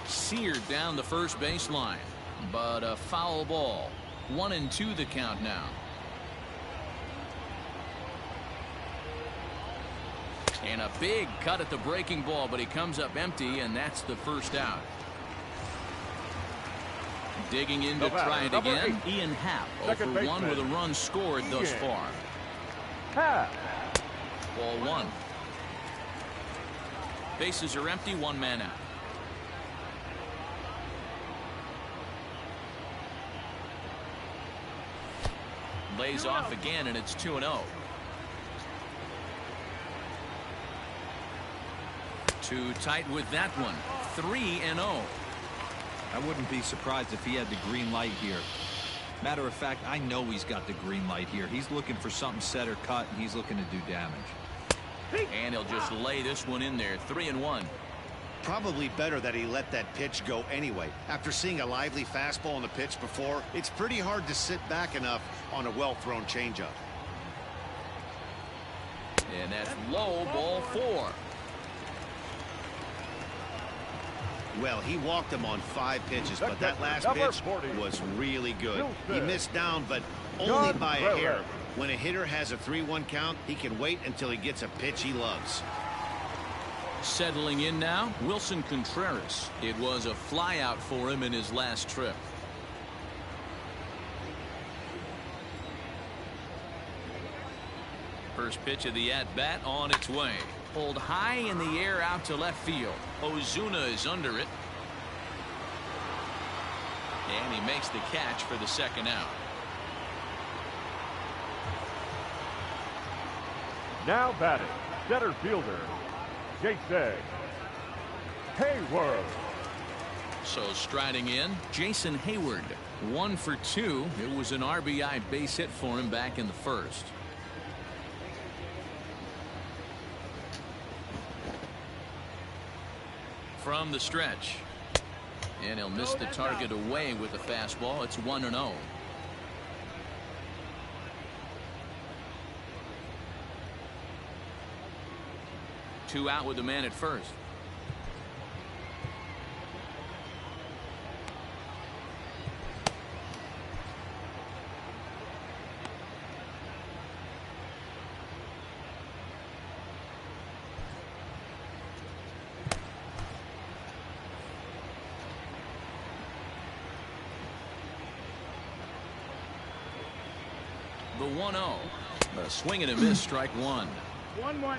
Seared down the first baseline, but a foul ball. 1-2 the count now. And a big cut at the breaking ball, but he comes up empty, and that's the first out. Digging in to try it again. Ian Happ, 0-for-1 with a run scored thus far. Ball 1. Bases are empty, 1 man out. Lays off again, and it's 2-0. Too tight with that one. 3-0. I wouldn't be surprised if he had the green light here. Matter of fact, I know he's got the green light here. He's looking for something set or cut, and he's looking to do damage. And he'll just lay this one in there. 3-1. Probably better that he let that pitch go anyway. After seeing a lively fastball on the pitch before, it's pretty hard to sit back enough on a well-thrown changeup. And that's low, ball 4. Well, he walked him on 5 pitches, but that last pitch was really good. He missed down, but only by a hair. When a hitter has a 3-1 count, he can wait until he gets a pitch he loves. Settling in now, Wilson Contreras. It was a fly out for him in his last trip. First pitch of the at-bat on its way. Pulled high in the air out to left field. Ozuna is under it. And he makes the catch for the second out. Now batting, center fielder, Jason Hayward. So striding in, Jason Hayward. 1 for 2. It was an RBI base hit for him back in the first. From the stretch. And he'll miss the target away with the fastball. It's 1-0. Two out with the man at first. The 1-0. A swing and a miss, strike one. 1-1.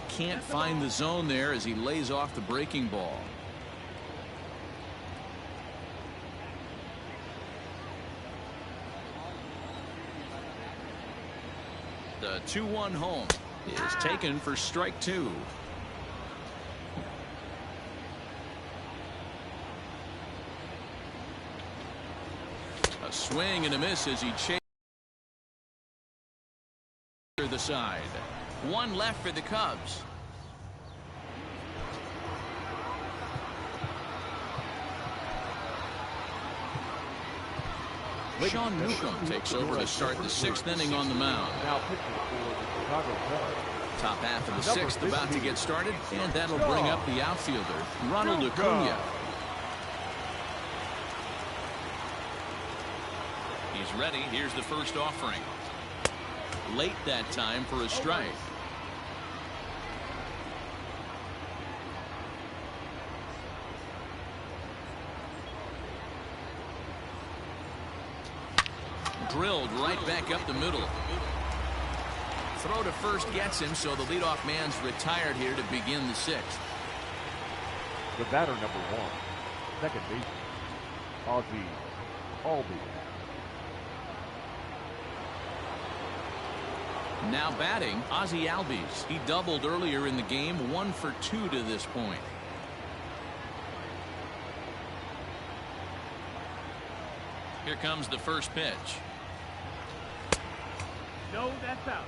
Can't find the zone there as he lays off the breaking ball. The 2-1 home is taken for strike two. A swing and a miss as he chases the side. One left for the Cubs. Sean Newcomb takes over to start the sixth inning on the mound. Now pitching for the Chicago Cubs. Top half of the sixth about to get started, and that'll bring up the outfielder, Ronald Acuna. He's ready. Here's the first offering. Late that time for a strike. Drilled right back up the middle. Throw to first gets him, so the leadoff man's retired here to begin the sixth. The batter number one, second baseman, Ozzie Albies. Now batting, Ozzie Albies. He doubled earlier in the game, 1 for 2 to this point. Here comes the first pitch. No, that's out.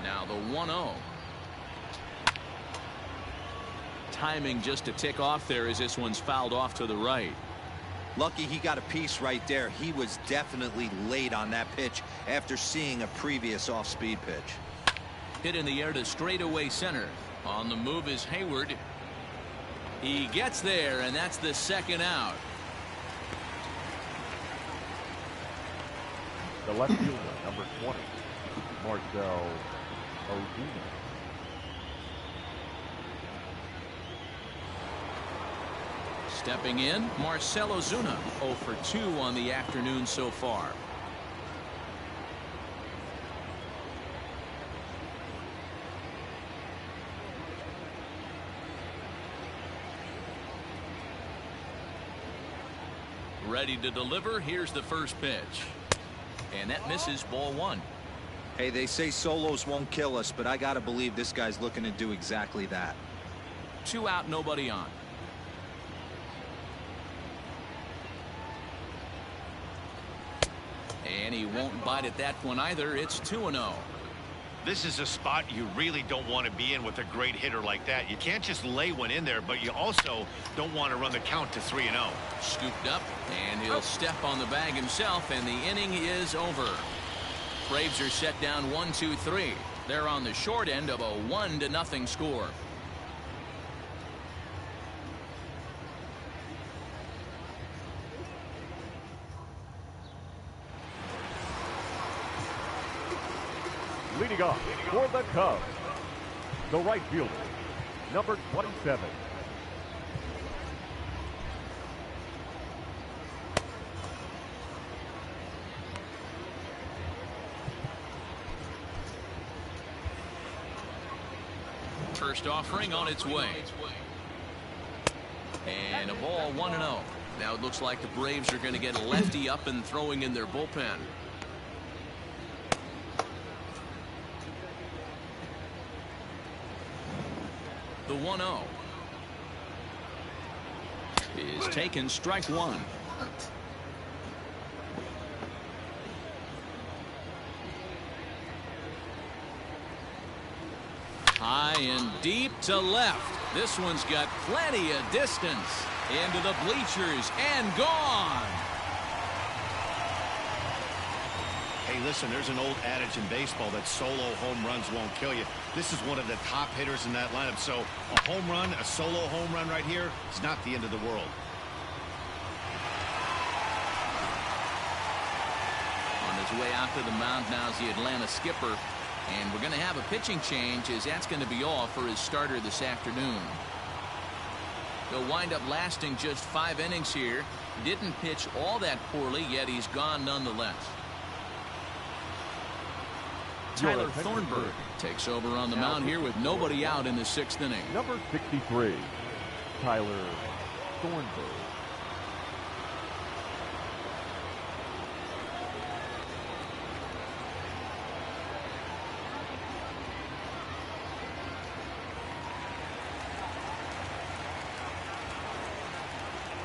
Now the 1-0. Timing just a tick off there as this one's fouled off to the right. Lucky he got a piece right there. He was definitely late on that pitch after seeing a previous off-speed pitch. Hit in the air to straightaway center. On the move is Hayward. He gets there, and that's the second out. The left fielder, number 20, Marcell Ozuna. Stepping in, Marcell Ozuna, 0 for 2 on the afternoon so far. Ready to deliver. Here's the first pitch. And that misses, ball one. Hey, they say solos won't kill us, but I gotta believe this guy's looking to do exactly that. 2 out, nobody on. And he won't bite at that one either. It's 2-0. This is a spot you really don't want to be in with a great hitter like that. You can't just lay one in there, but you also don't want to run the count to 3-0. Scooped up, and he'll step on the bag himself, and the inning is over. Braves are set down 1-2-3. They're on the short end of a 1-0 score. Leading off for the Cubs, the right fielder, number 27. First offering on its way. And a ball 1-0. Now it looks like the Braves are going to get a lefty up and throwing in their bullpen. The 1-0 is taken, strike one. High and deep to left. This one's got plenty of distance. Into the bleachers and gone. Hey, listen, there's an old adage in baseball that solo home runs won't kill you. This is one of the top hitters in that lineup. So a home run, a solo home run right here is not the end of the world. On his way out to the mound now is the Atlanta skipper. And we're going to have a pitching change, as that's going to be all for his starter this afternoon. He'll wind up lasting just 5 innings here. Didn't pitch all that poorly, yet he's gone nonetheless. Tyler Thornburg takes over on the mound here with nobody out in the 6th inning. Number 63, Tyler Thornburg.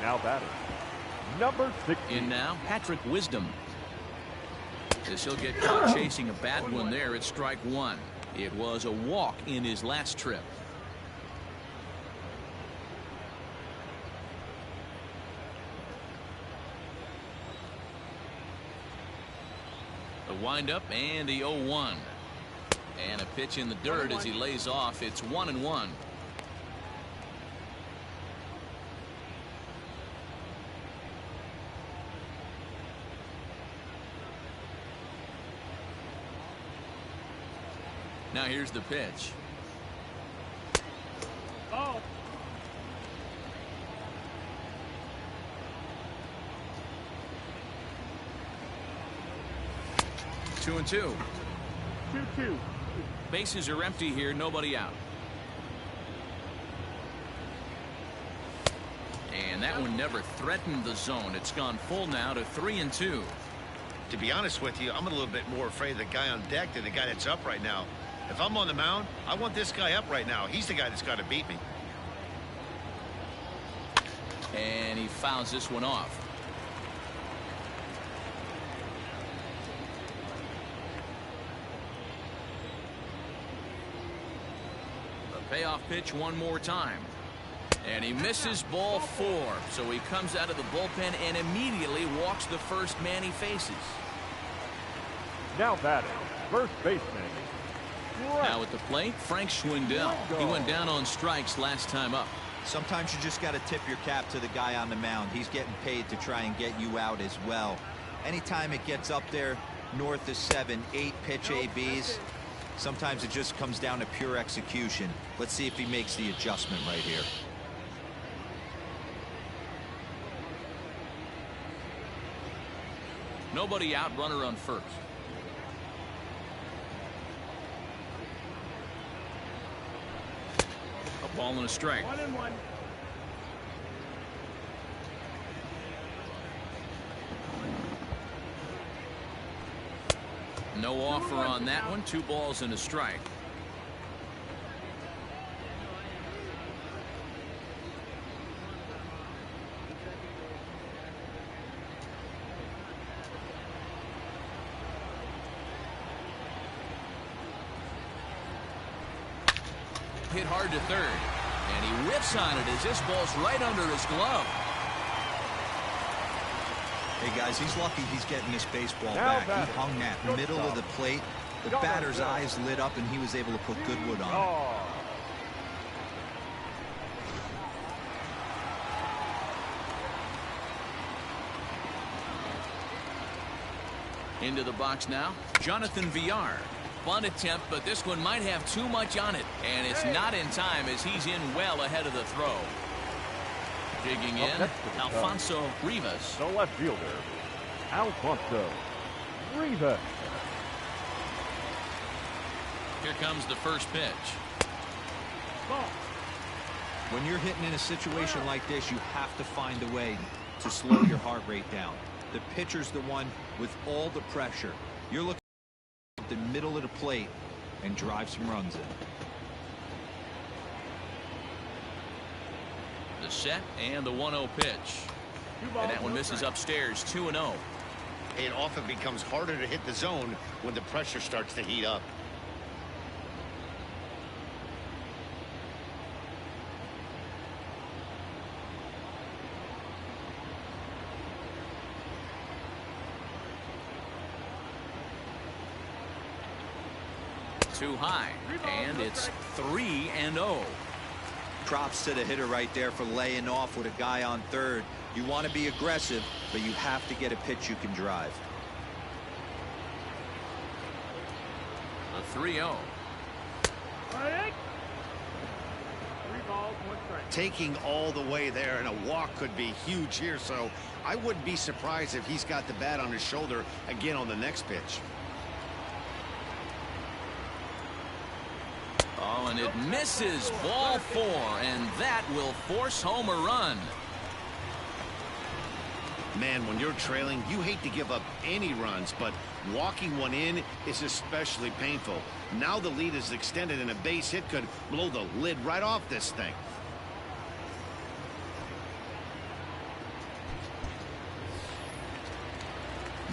Now batting, number 60. In now, Patrick Wisdom. As he'll get caught chasing a bad one there at strike one. It was a walk in his last trip. The windup and the 0-1. And a pitch in the dirt as he lays off. It's 1-1. Now here's the pitch. Oh. Two and two. 2-2. Bases are empty here, nobody out. And that one never threatened the zone. It's gone full now to 3-2. To be honest with you, I'm a little bit more afraid of the guy on deck than the guy that's up right now. If I'm on the mound, I want this guy up right now. He's the guy that's got to beat me. And he fouls this one off. The payoff pitch one more time. And he misses ball 4. So he comes out of the bullpen and immediately walks the first man he faces. Now batting, first baseman. Now at the plate, Frank Schwindel. He went down on strikes last time up. Sometimes you just got to tip your cap to the guy on the mound. He's getting paid to try and get you out as well. Anytime it gets up there north of 7, 8 pitch ABs, sometimes it just comes down to pure execution. Let's see if he makes the adjustment right here. Nobody out, runner on first. A ball and a strike. 1-1. No offer on that one. 2 balls and a strike. Hit hard to third, and he whiffs on it as this ball's right under his glove. Hey guys, he's lucky he's getting this baseball Now back. batting, He hung that shortstop. middle of the plate. The batter's eyes lit up and he was able to put good wood on it. Into the box now, Jonathan Villar. Bunt attempt, but this one might have too much on it, and it's not in time as he's in well ahead of the throw. Digging in, Alfonso Rivas. The left fielder, Alfonso Rivas. Here comes the first pitch. Ball. When you're hitting in a situation like this, you have to find a way to slow your heart rate down. The pitcher's the one with all the pressure. You're looking at the middle of the plate and drive some runs in. The set and the 1-0 pitch. And that one misses upstairs, 2-0. It often becomes harder to hit the zone when the pressure starts to heat up. Too high, and it's 3-0. Props to the hitter right there for laying off with a guy on third. You want to be aggressive, but you have to get a pitch you can drive. A 3-0. 3 balls, 1 strike. Taking all the way there, and a walk could be huge here, so I wouldn't be surprised if he's got the bat on his shoulder again on the next pitch. Oh, and it misses, ball 4, and that will force home a run. Man, when you're trailing, you hate to give up any runs, but walking one in is especially painful. Now the lead is extended, and a base hit could blow the lid right off this thing.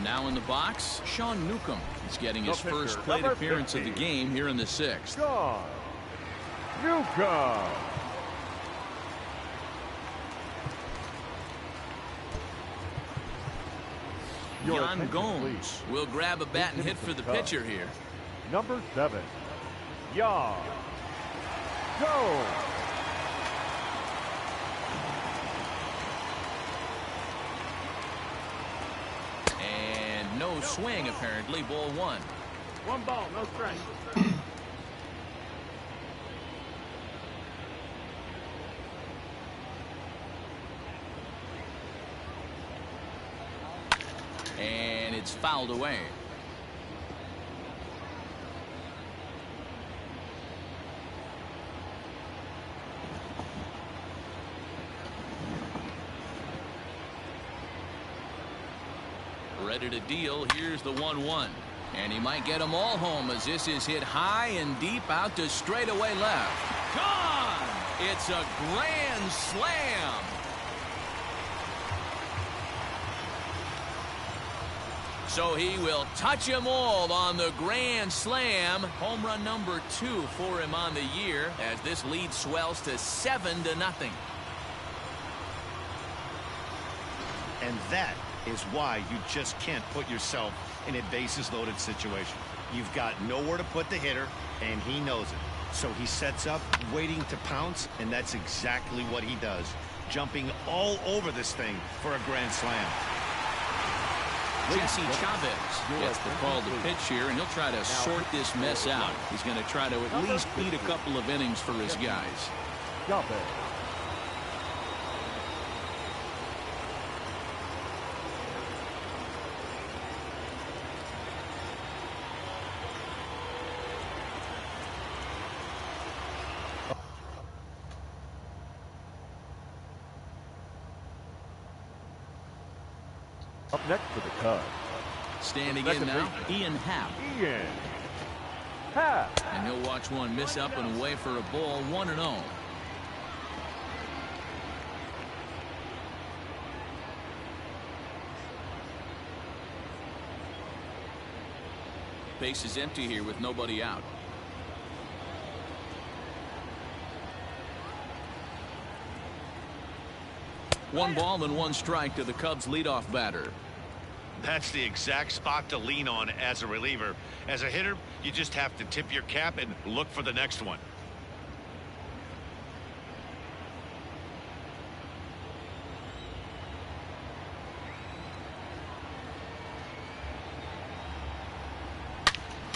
Now in the box, Sean Newcomb. He's getting his The pitcher, first plate number appearance 50. of the game here in the 6th. Sean Newcomb. Your Yan attention, Gomes please. will grab a bat and hit for the Cubs. pitcher here. Number 7, Yan Gomes. And no swing, apparently. Ball 1. 1 ball, no strike. And it's fouled away. Ready to deal. Here's the 1-1. And he might get them all home as this is hit high and deep out to straightaway left. Gone! It's a grand slam. So he will touch them all on the grand slam. Home run number 2 for him on the year as this lead swells to 7-0. And that is why you just can't put yourself in a bases loaded situation. You've got nowhere to put the hitter, and he knows it. So he sets up, waiting to pounce, and that's exactly what he does. Jumping all over this thing for a grand slam. Jesse Chavez gets the call to pitch here, and he'll try to sort this mess out. He's going to try to at least beat a couple of innings for his guys. Chavez. Up next for the Cubs, Standing in second now, baseman. Ian Happ. Ian Happ. And he'll watch one miss up and away for a ball, 1-0. Base is empty here with nobody out. One ball and 1 strike to the Cubs leadoff batter. That's the exact spot to lean on as a reliever. As a hitter, you just have to tip your cap and look for the next one.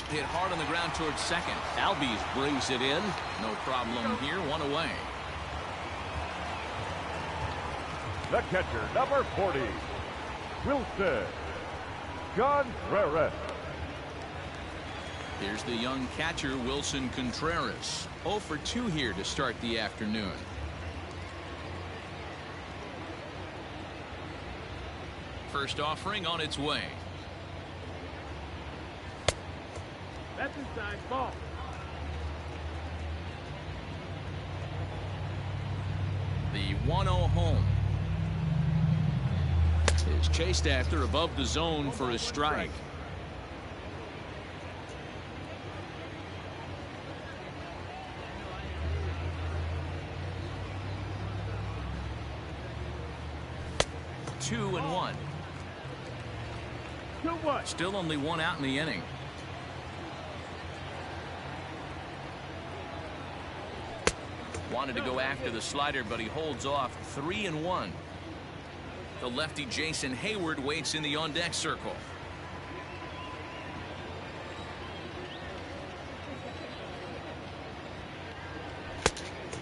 Hit hard on the ground towards second. Albies brings it in. No problem here. 1 away. The catcher, number 40, Wilson Contreras. Here's the young catcher, Wilson Contreras. 0 for 2 here to start the afternoon. First offering on its way. That's inside ball. The 1-0 home. Is chased after above the zone for a strike. Two and one. 2-1. Still only one out in the inning. Wanted to go after the slider, but he holds off. 3-1. The lefty Jason Hayward waits in the on-deck circle.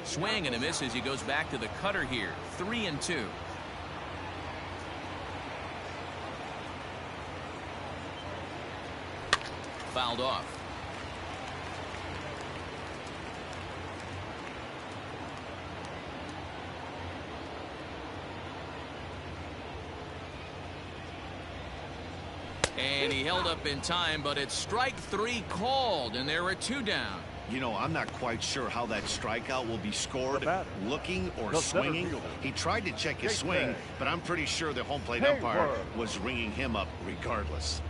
Swing and a miss as he goes back to the cutter here. 3-2. Fouled off. And he held up in time, but it's strike 3 called, and there are 2 down. You know, I'm not quite sure how that strikeout will be scored, looking or the center swinging. fielder. He tried to check his swing, but I'm pretty sure the home plate Hayward. umpire was ringing him up regardless.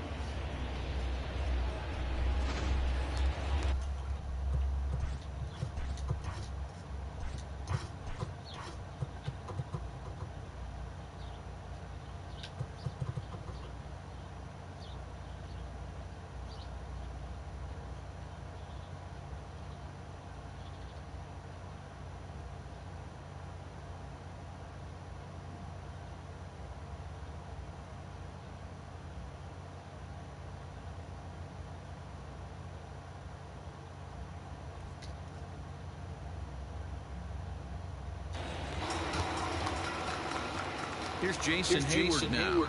Here's Jason Hayward now.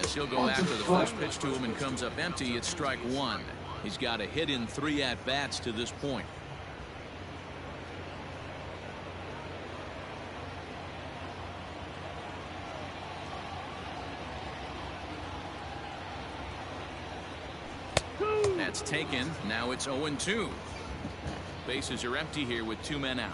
As he'll go after the first pitch to him and comes up empty, it's strike 1. He's got a hit in 3 at-bats to this point. That's taken. Now it's 0-2. Bases are empty here with 2 men out.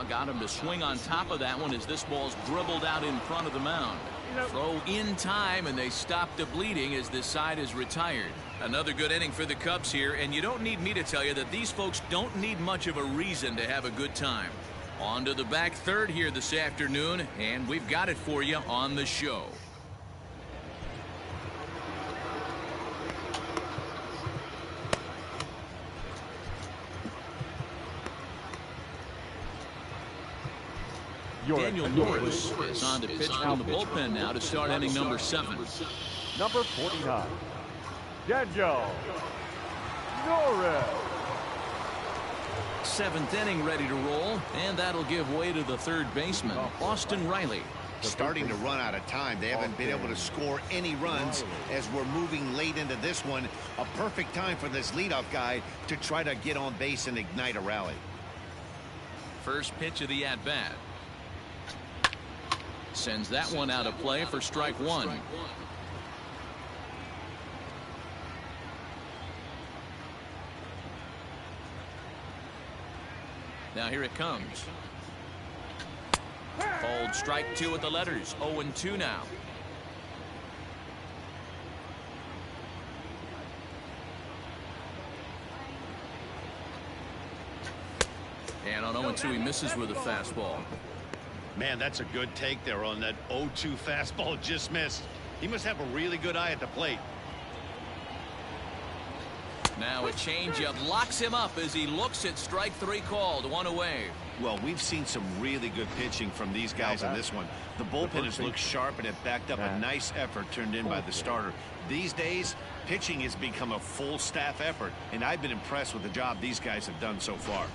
Got him to swing on top of that one as this ball's dribbled out in front of the mound. Throw in time, and they stop the bleeding as this side is retired. Another good inning for the Cubs here, and you don't need me to tell you that these folks don't need much of a reason to have a good time. On to the back third here this afternoon, and we've got it for you on the show. Daniel Norris is on to pitch from the bullpen now to start inning number 7. Number 49, Daniel Norris. 7th inning ready to roll, and that'll give way to the third baseman, Austin Riley. Starting to run out of time. They haven't been able to score any runs as we're moving late into this one. A perfect time for this leadoff guy to try to get on base and ignite a rally. First pitch of the at-bat. Sends that one out of play for strike 1. Now here it comes. Hold strike 2 with the letters. 0-2 now. And on 0-2 he misses with a fastball. Man, that's a good take there on that 0-2 fastball just missed. He must have a really good eye at the plate. Now a changeup locks him up as he looks at strike 3 called. 1 away. Well, we've seen some really good pitching from these guys in this one. The bullpen has looked sharp, and it backed up a nice effort turned in by the starter. These days, pitching has become a full staff effort, and I've been impressed with the job these guys have done so far.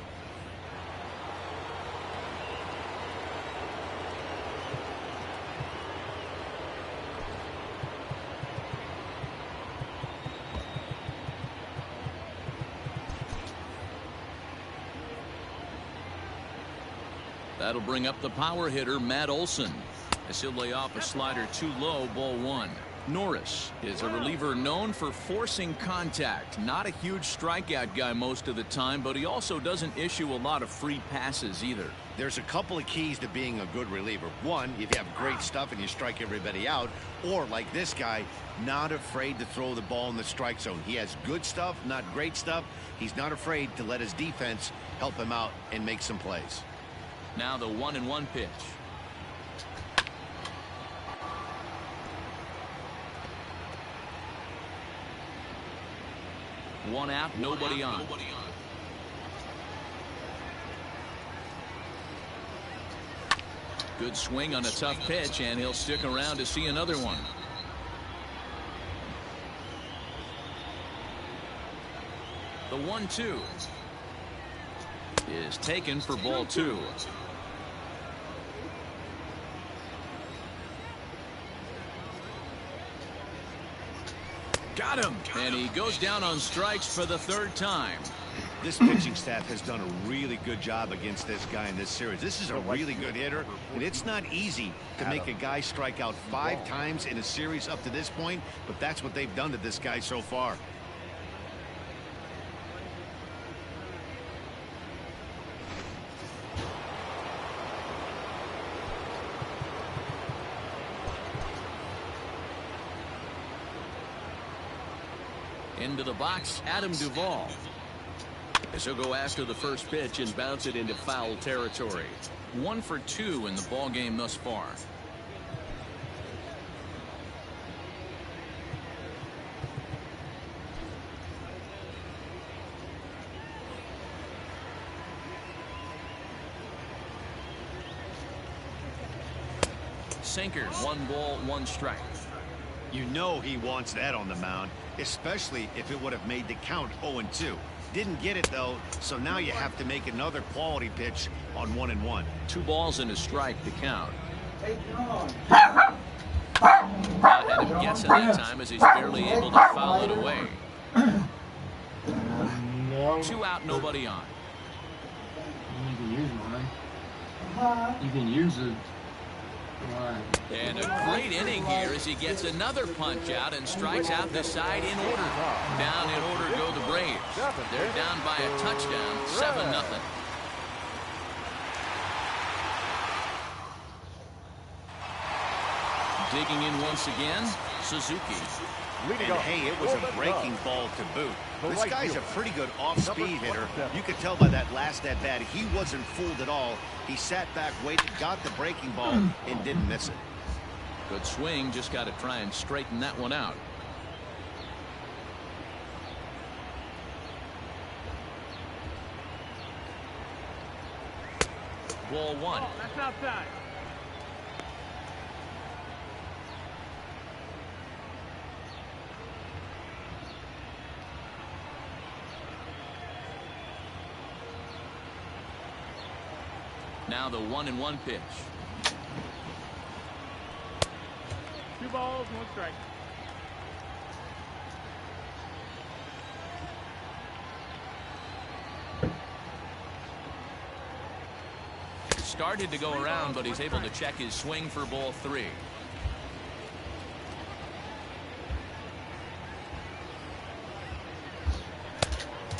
That'll bring up the power hitter, Matt Olson, as he'll lay off a slider too low, ball one. Norris is a reliever known for forcing contact. Not a huge strikeout guy most of the time, but he also doesn't issue a lot of free passes either. There's a couple of keys to being a good reliever. One, if you have great stuff and you strike everybody out, or like this guy, not afraid to throw the ball in the strike zone. He has good stuff, not great stuff. He's not afraid to let his defense help him out and make some plays. Now the 1-1 pitch. One out, nobody on. Good swing on a tough pitch, and he'll stick around to see another one. The 1-2 is taken for ball two. Got him, and he goes down on strikes for the third time. This pitching staff has done a really good job against this guy in this series. This is a really good hitter, and it's not easy to make a guy strike out 5 times in a series up to this point, but that's what they've done to this guy so far. Into the box, Adam Duvall. As he'll go after the first pitch and bounce it into foul territory. 1 for 2 in the ball game thus far. Sinker, 1 ball, 1 strike. You know he wants that on the mound, especially if it would have made the count 0-2. Didn't get it, though, so now you have to make another quality pitch on 1-1. 2 balls and a strike to count. Had him guessing that time as he's barely able to foul it away. 2 out, nobody on. You can use one. You can use it. And a great inning here as he gets another punch out and strikes out the side in order. Down in order go the Braves. They're down by a touchdown, 7-0. Digging in once again, Suzuki. And hey, it was a breaking ball to boot. This guy's a pretty good off-speed hitter. You could tell by that last at-bat he wasn't fooled at all. He sat back, waited, got the breaking ball, and didn't miss it. Good swing, just got to try and straighten that one out. Ball 1. That's outside. Now the 1-1 pitch. 2 balls, 1 strike. Started to go around, but he's able to check his swing for ball 3.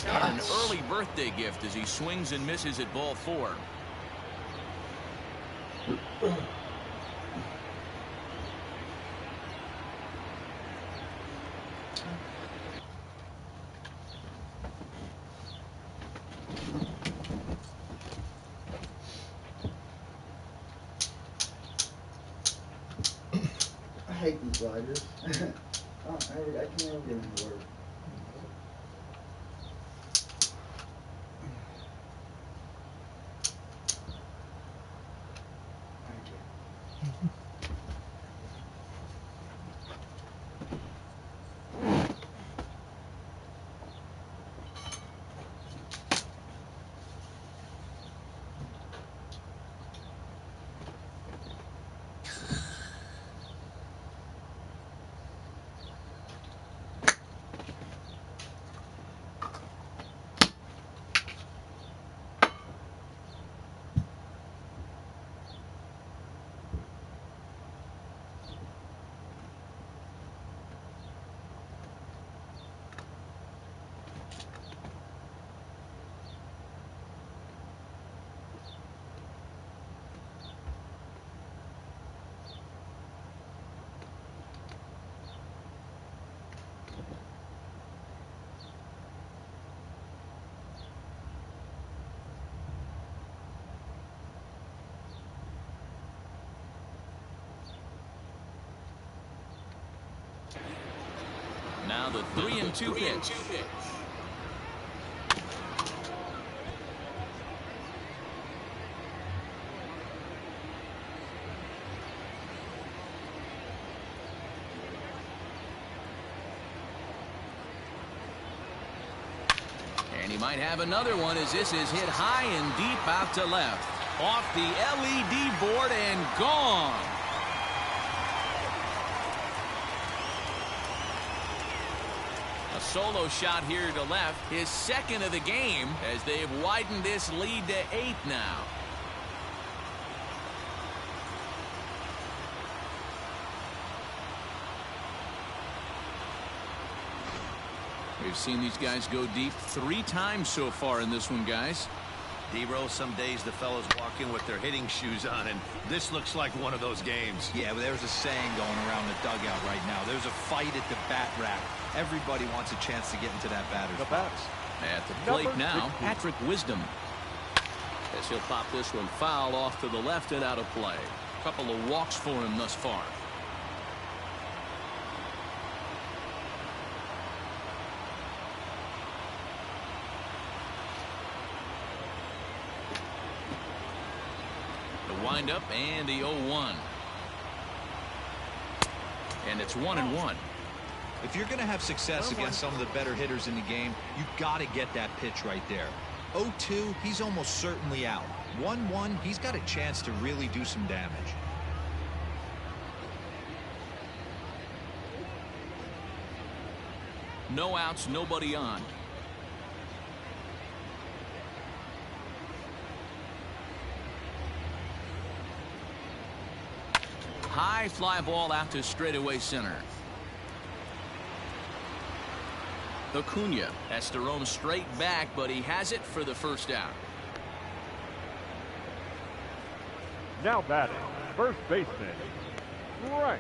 Got an early birthday gift as he swings and misses at ball 4. I hate these sliders. I can't ever get them to work. Now the 3-2 pitch. And he might have another one as this is hit high and deep out to left. Off the LED board and gone. A solo shot here to left, his second of the game, as they've widened this lead to 8 now. We've seen these guys go deep 3 times so far in this one, guys. D-Roll, some days the fellas walk in with their hitting shoes on, and this looks like one of those games. Yeah, but there's a saying going around the dugout right now. There's a fight at the bat rack. Everybody wants a chance to get into that batter's box. At the plate now, Patrick Wisdom. As he'll pop this one foul off to the left and out of play. A couple of walks for him thus far. Windup and the 0-1. And it's 1-1. If you're going to have success against some of the better hitters in the game, you got to get that pitch right there. 0-2, he's almost certainly out. 1-1, he's got a chance to really do some damage. No outs, nobody on. High fly ball out to straightaway center. Acuna has to roam straight back, but he has it for the first out. Now batting, first baseman, Wright.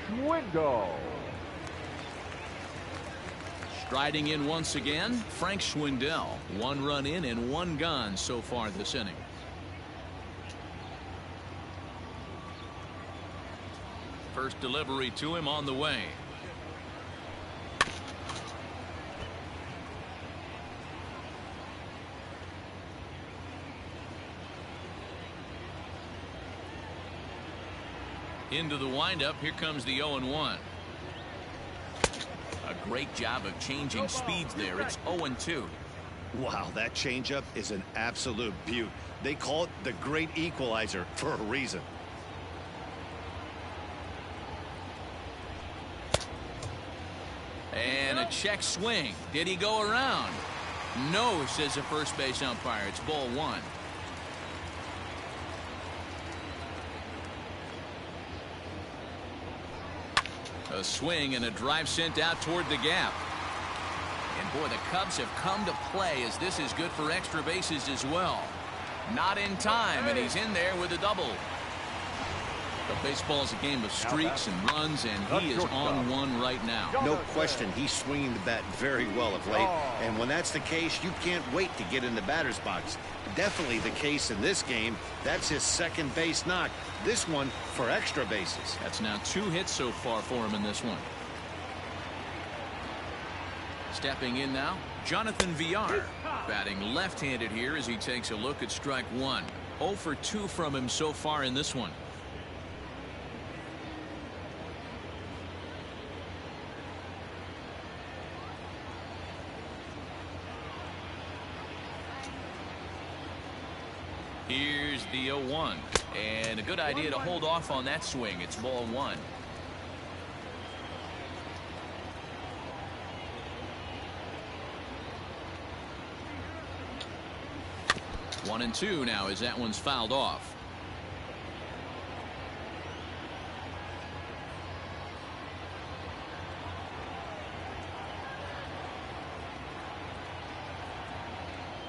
Schwindel. Striding in once again, Frank Schwindel. 1 run in and 1 gone so far this inning. First delivery to him on the way. Into the windup. Here comes the 0-1. A great job of changing speeds there. It's 0-2. Wow, that changeup is an absolute beaut. They call it the great equalizer for a reason. And a check swing. Did he go around? No, says the first base umpire. It's ball 1. A swing and a drive sent out toward the gap. And boy, the Cubs have come to play as this is good for extra bases as well. Not in time, and he's in there with a double. But baseball's a game of streaks and runs, and he is on one right now. No question, he's swinging the bat very well of late. And when that's the case, you can't wait to get in the batter's box. Definitely the case in this game. That's his second base knock. This one for extra bases. That's now 2 hits so far for him in this one. Stepping in now, Jonathan Villar. Batting left-handed here as he takes a look at strike 1. 0 for 2 from him so far in this one. Here's the 0-1, and a good idea to hold off on that swing. It's ball 1. One and 2 now as that one's fouled off.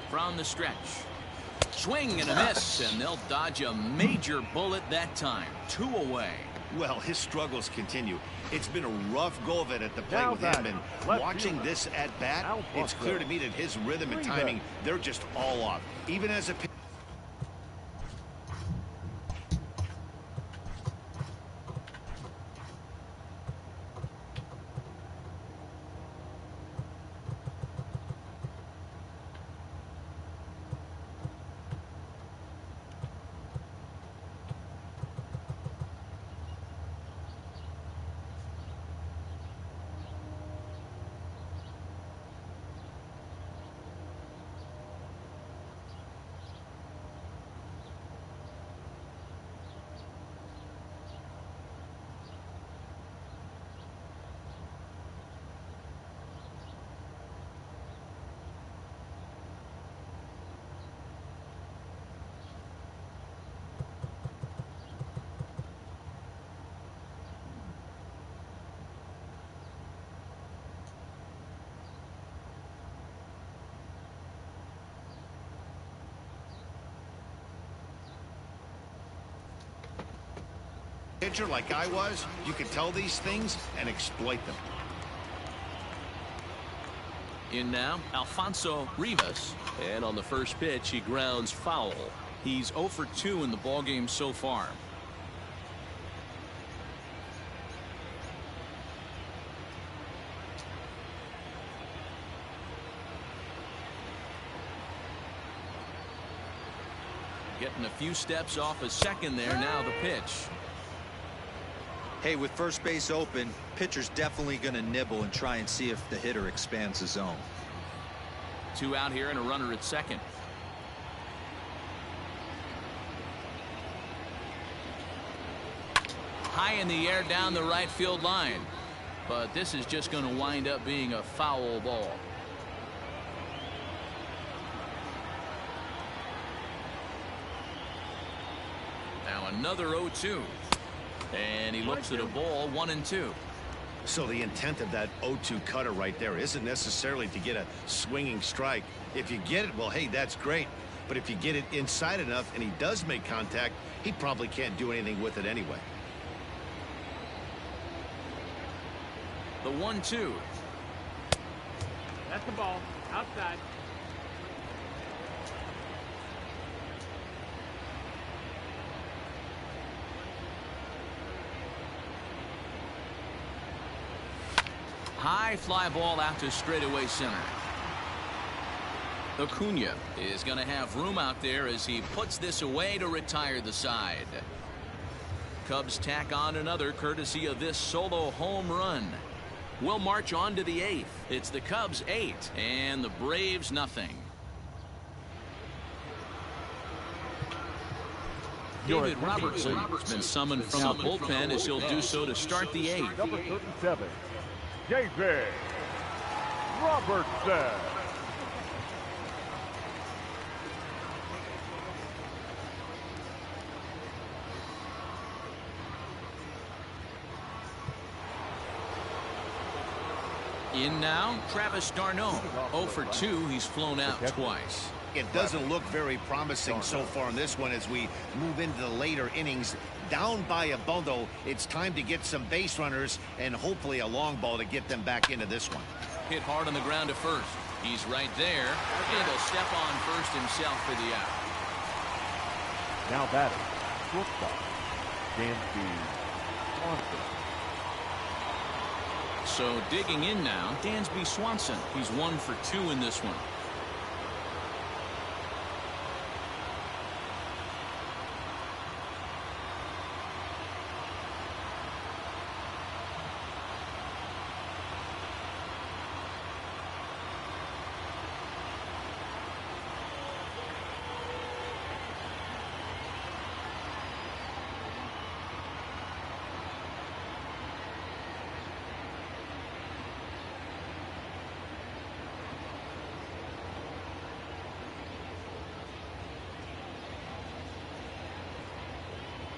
From the stretch. Swing and a miss, and they'll dodge a major bullet that time. 2 away. Well, his struggles continue. It's been a rough go of it at the plate with him, and watching this at bat, it's clear to me that his rhythm and timing, they're just all off. Even as a pitcher like I was, you can tell these things and exploit them. In now, Alfonso Rivas. And on the first pitch, he grounds foul. He's 0 for 2 in the ballgame so far. Getting a few steps off a second there. Now the pitch. Hey, with first base open, pitcher's definitely going to nibble and try and see if the hitter expands the zone. 2 out here and a runner at second. High in the air down the right field line. But this is just going to wind up being a foul ball. Now another 0-2. And he looks at a ball, 1-2. So the intent of that 0-2 cutter right there isn't necessarily to get a swinging strike. If you get it, well, hey, that's great. But if you get it inside enough and he does make contact, he probably can't do anything with it anyway. The 1-2. That's the ball. Outside. High fly ball out to straightaway center. Acuna is going to have room out there as he puts this away to retire the side. Cubs tack on another courtesy of this solo home run. We'll march on to the 8th. It's the Cubs 8 and the Braves nothing. David Robertson has been summoned from the bullpen as he'll do so to start the 8th. Number 37, David Robertson. In now, Travis d'Arnaud. 0 for 2. He's flown out twice. It doesn't look very promising so far in this one as we move into the later innings. Down by a bundle, it's time to get some base runners and hopefully a long ball to get them back into this one. Hit hard on the ground to first. He's right there, and he'll step on first himself for the out. Now batting, shortstop, Dansby Swanson. So digging in now, Dansby Swanson. He's 1 for 2 in this one.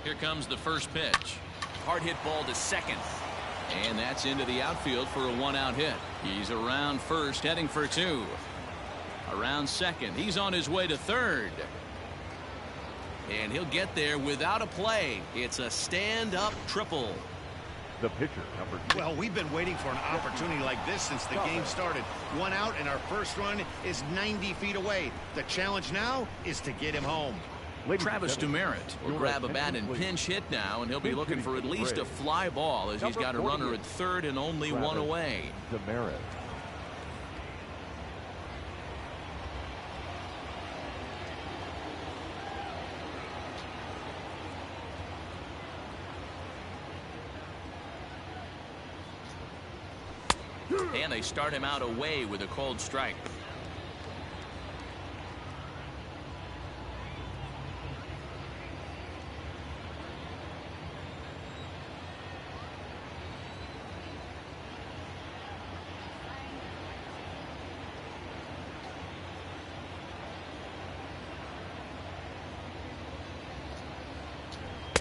Here comes the first pitch. Hard hit ball to second. And that's into the outfield for a 1-out hit. He's around first, heading for 2. Around second. He's on his way to third. And he'll get there without a play. It's a stand-up triple. The pitcher, number 2. Well, we've been waiting for an opportunity like this since the game started. 1 out, and our first run is 90 feet away. The challenge now is to get him home. Travis Demeritte will grab a bat and pinch hit now, and he'll be looking for at least a fly ball as he's got a runner at third and only 1 away. Demeritte. And they start him out away with a cold strike.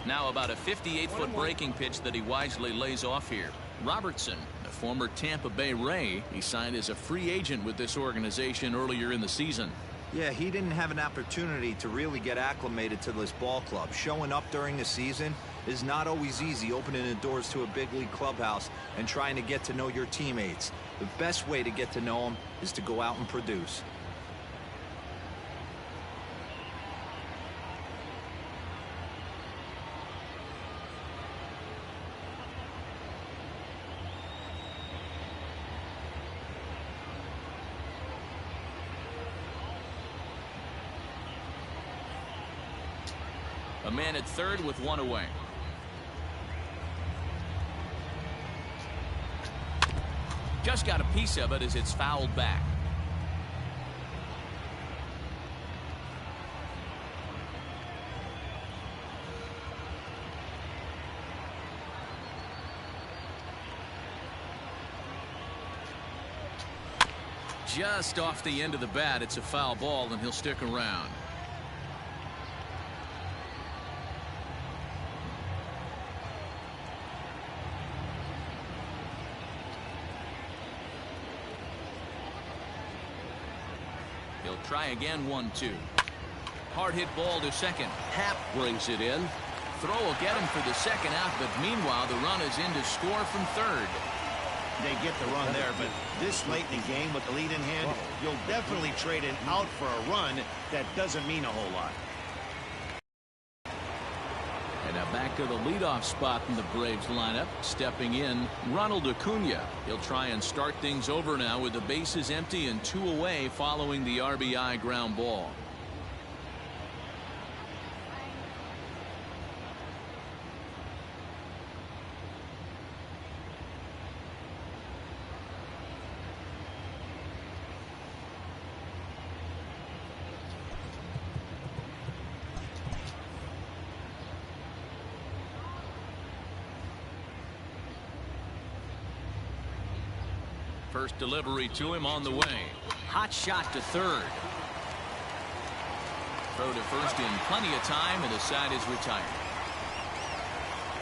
Now about a 58-foot breaking pitch that he wisely lays off here. Robertson, a former Tampa Bay Ray, he signed as a free agent with this organization earlier in the season. Yeah, he didn't have an opportunity to really get acclimated to this ball club. Showing up during the season is not always easy, opening the doors to a big league clubhouse and trying to get to know your teammates. The best way to get to know them is to go out and produce. A man at third with one away. Just got a piece of it as it's fouled back. Just off the end of the bat, it's a foul ball, and he'll stick around. He'll try again, 1-2. Hard hit ball to second. Happ brings it in. Throw will get him for the second out, but meanwhile the run is in to score from third. They get the run there, but this late in the game with the lead in hand, you'll definitely trade an out for a run. That doesn't mean a whole lot. And now back to the leadoff spot in the Braves lineup. Stepping in, Ronald Acuna. He'll try and start things over now with the bases empty and 2 away following the RBI ground ball. First delivery to him on the way. Hot shot to third. Throw to first in plenty of time, and the side is retired.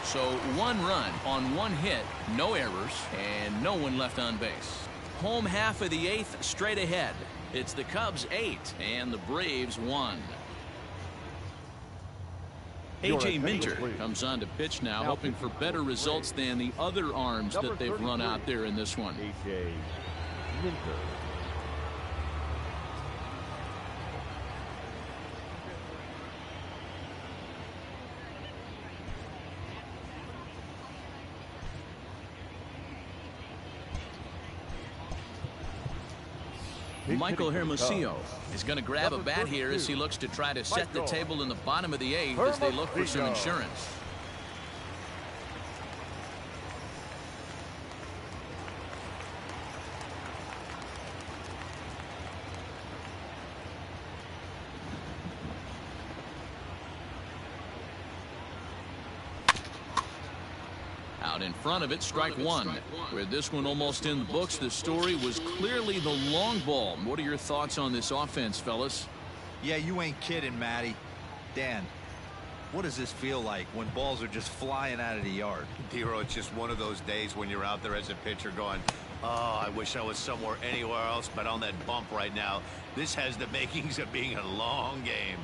So 1 run on 1 hit, no errors, and no one left on base. Home half of the 8th straight ahead. It's the Cubs 8 and the Braves 1. A.J. Minter comes on to pitch now, hoping for better results than the other arms that they've run out there in this one. A.J. Minter. Michael Hermosillo is going to grab a bat here as he looks to try to set the table in the bottom of the 8th as they look for some insurance. Out in front of it, strike 1. With this one almost in the books, the story was clearly the long ball. What are your thoughts on this offense, fellas? Yeah, you ain't kidding, Matty. Dan, what does this feel like when balls are just flying out of the yard? Dero, it's just one of those days when you're out there as a pitcher going, oh, I wish I was somewhere anywhere else but on that bump right now. This has the makings of being a long game.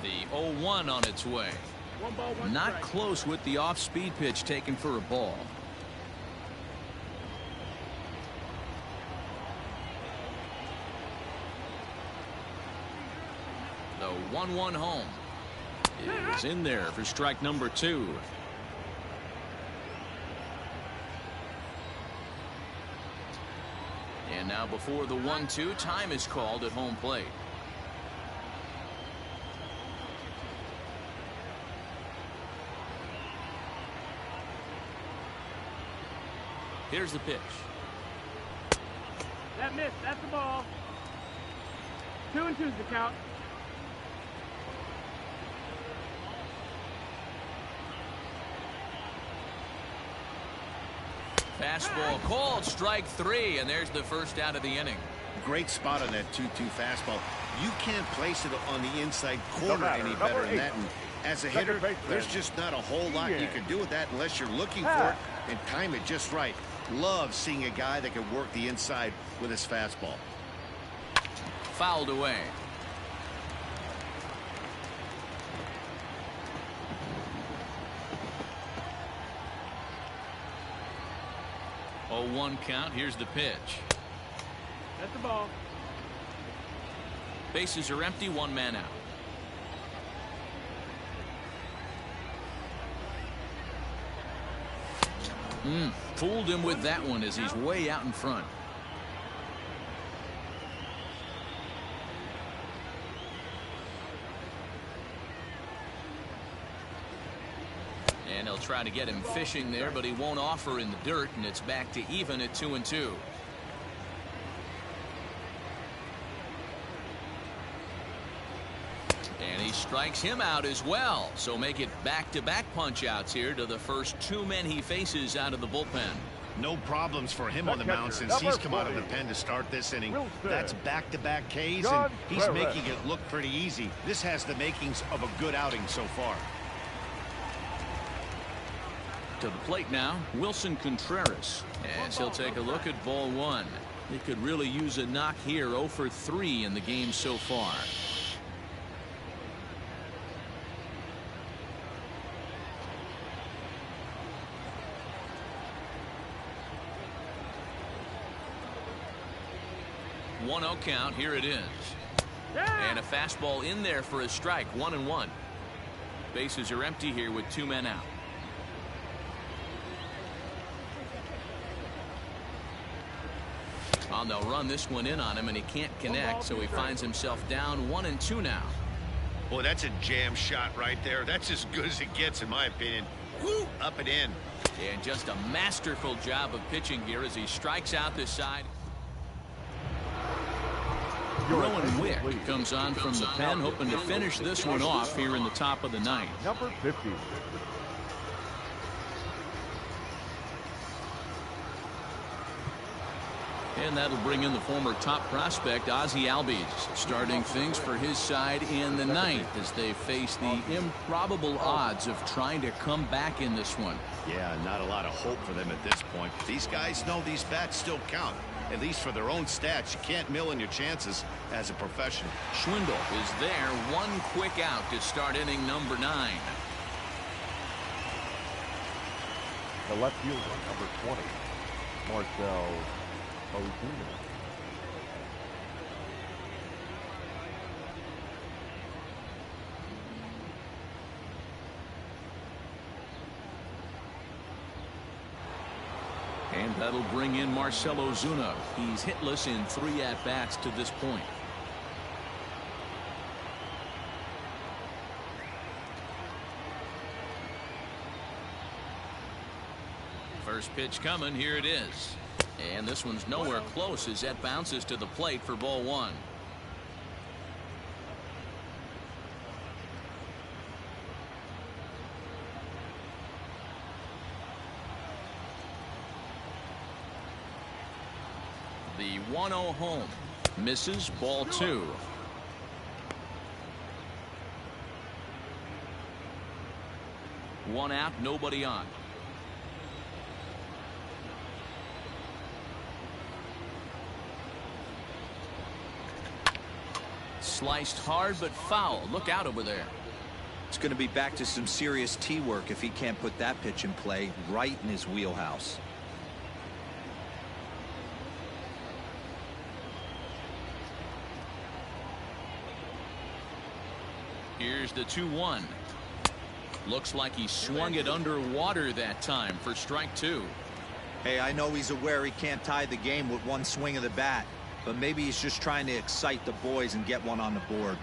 The 0-1 on its way. Not close with the off-speed pitch taken for a ball. The 1-1 home is in there for strike number 2. And now before the 1-2, time is called at home plate. Here's the pitch. That missed. That's the ball. 2-2's the count. Fastball called, strike 3, and there's the first out of the inning. Great spot on that 2-2 fastball. You can't place it on the inside corner any better than that. And as a hitter, there's just not a whole lot you can do with that unless you're looking for it and time it just right. Love seeing a guy that can work the inside with his fastball. fouled away. Oh, 1 count. Here's the pitch. That's the ball. Bases are empty, 1 man out. Fooled him with that one as he's way out in front. And he'll try to get him fishing there, but he won't offer in the dirt, and it's back to even at 2-2. And he strikes him out as well. So make it back-to-back punch-outs here to the first 2 men he faces out of the bullpen. No problems for him on the mound since he's come out of the pen to start this inning. That's back-to-back Ks, and he's making it look pretty easy. This has the makings of a good outing so far. To the plate now, Wilson Contreras, as he'll take a look at ball 1. He could really use a knock here. 0 for 3 in the game so far. One 0 count. Here it is. And a fastball in there for a strike. 1-1. Bases are empty here with 2 men out. They'll run this one in on him, and he can't connect, so he finds himself down 1-2 now. Boy, that's a jam shot right there. That's as good as it gets, in my opinion. Woo, up and in. And just a masterful job of pitching here as he strikes out this side. Rowan Wick comes on from the pen, hoping to finish this one off here in the top of the 9th. Number 50. And that'll bring in the former top prospect Ozzie Albies, starting things for his side in the 9th as they face the improbable odds of trying to come back in this one. Yeah, not a lot of hope for them at this point. These guys know these bats still count, at least for their own stats. You can't mill in your chances as a professional. Schwindel is there, 1 quick out to start inning number 9. The left fielder, number 20, Marcell Ozuna. And that'll bring in Marcell Ozuna. He's hitless in 3 at-bats to this point. First pitch coming. Here it is. And this one's nowhere close as that bounces to the plate for ball 1. The 1-0 home. Misses, ball 2. One out, nobody on. Sliced hard but foul. Look out over there. It's going to be back to some serious tee work if he can't put that pitch in play right in his wheelhouse. Here's the 2-1. Looks like he swung it underwater that time for strike 2. Hey, I know he's aware he can't tie the game with 1 swing of the bat, but maybe he's just trying to excite the boys and get one on the board.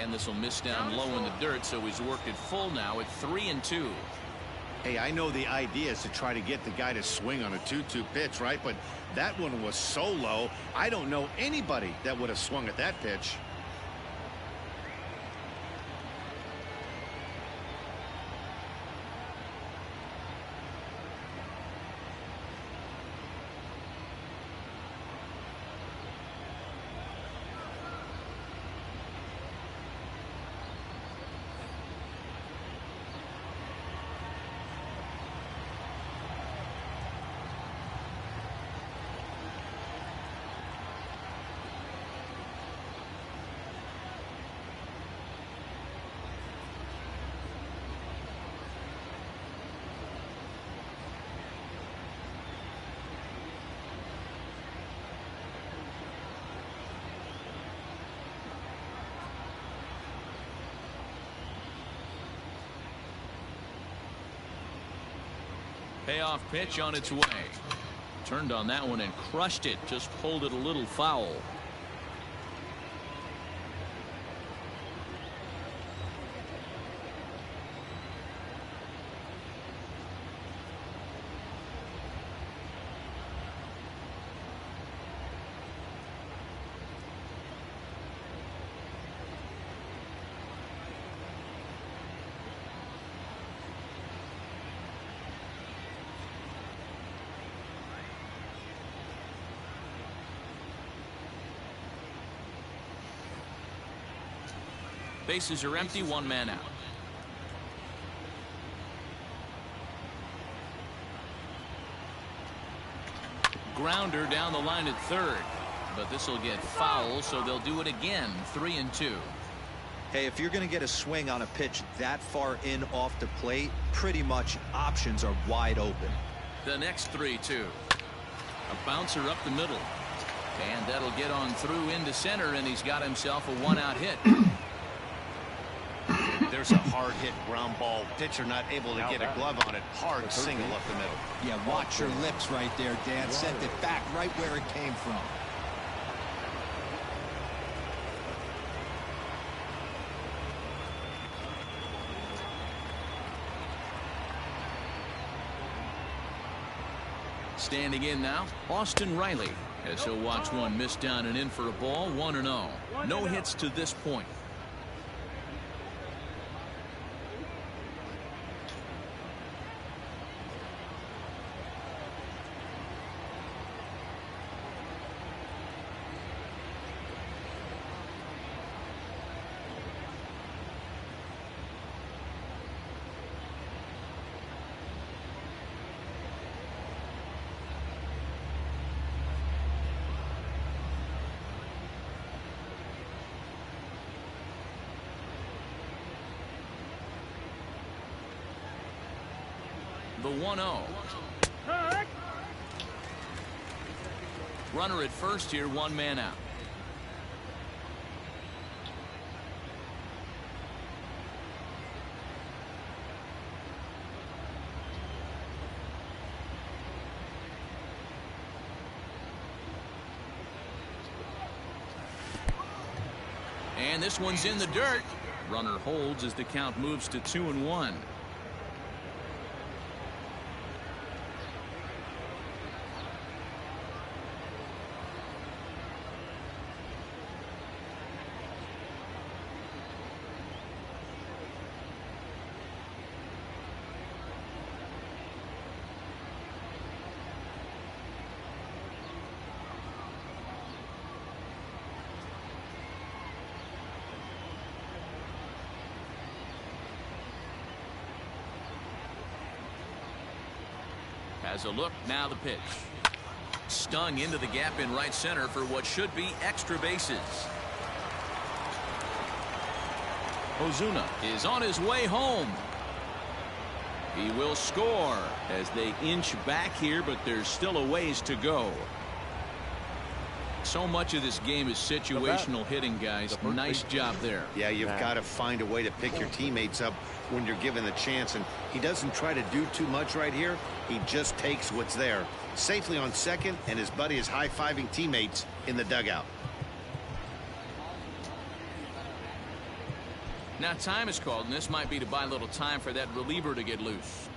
And this will miss down low in the dirt, so he's worked it full now at 3-2. Hey, I know the idea is to try to get the guy to swing on a 2-2 pitch, right? But that one was so low, I don't know anybody that would have swung at that pitch. Payoff pitch on its way. Turned on that one and crushed it. Just pulled it a little foul. Bases are empty, one man out. Grounder down the line at third, but this will get foul, so they'll do it again. 3-2. Hey, if you're going to get a swing on a pitch that far in off the plate, pretty much options are wide open. The next 3-2. A bouncer up the middle, and that'll get on through into center, and he's got himself a one-out hit. There's a hard hit ground ball. Pitcher not able to get a glove on it. Hard single up the middle. Yeah, watch your lips right there, Dan. Sent it back right where it came from. Standing in now, Austin Riley, as he'll watch one miss down and in for a ball. 1-0. No hits to this point. The 1-0. Runner at first here, one man out. And this one's in the dirt. Runner holds as the count moves to 2-1. Has a look, now the pitch. Stung into the gap in right center for what should be extra bases. Ozuna is on his way home. He will score as they inch back here, but there's still a ways to go. So much of this game is situational hitting, guys. Nice job there. Yeah, you've got to find a way to pick your teammates up when you're given the chance, and he doesn't try to do too much right here. He just takes what's there. Safely on second, and his buddy is high-fiving teammates in the dugout. Now time is called, and this might be to buy a little time for that reliever to get loose.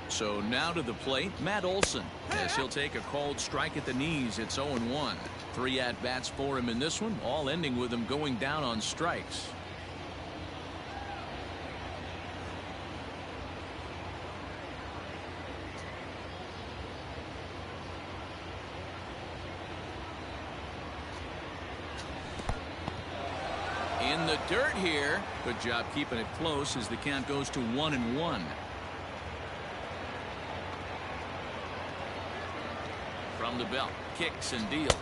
So now to the plate, Matt Olson, as he'll take a cold strike at the knees. It's 0-1. 3 at-bats for him in this one, all ending with him going down on strikes. In the dirt here. Good job keeping it close as the count goes to 1-1. From the belt, kicks and deals.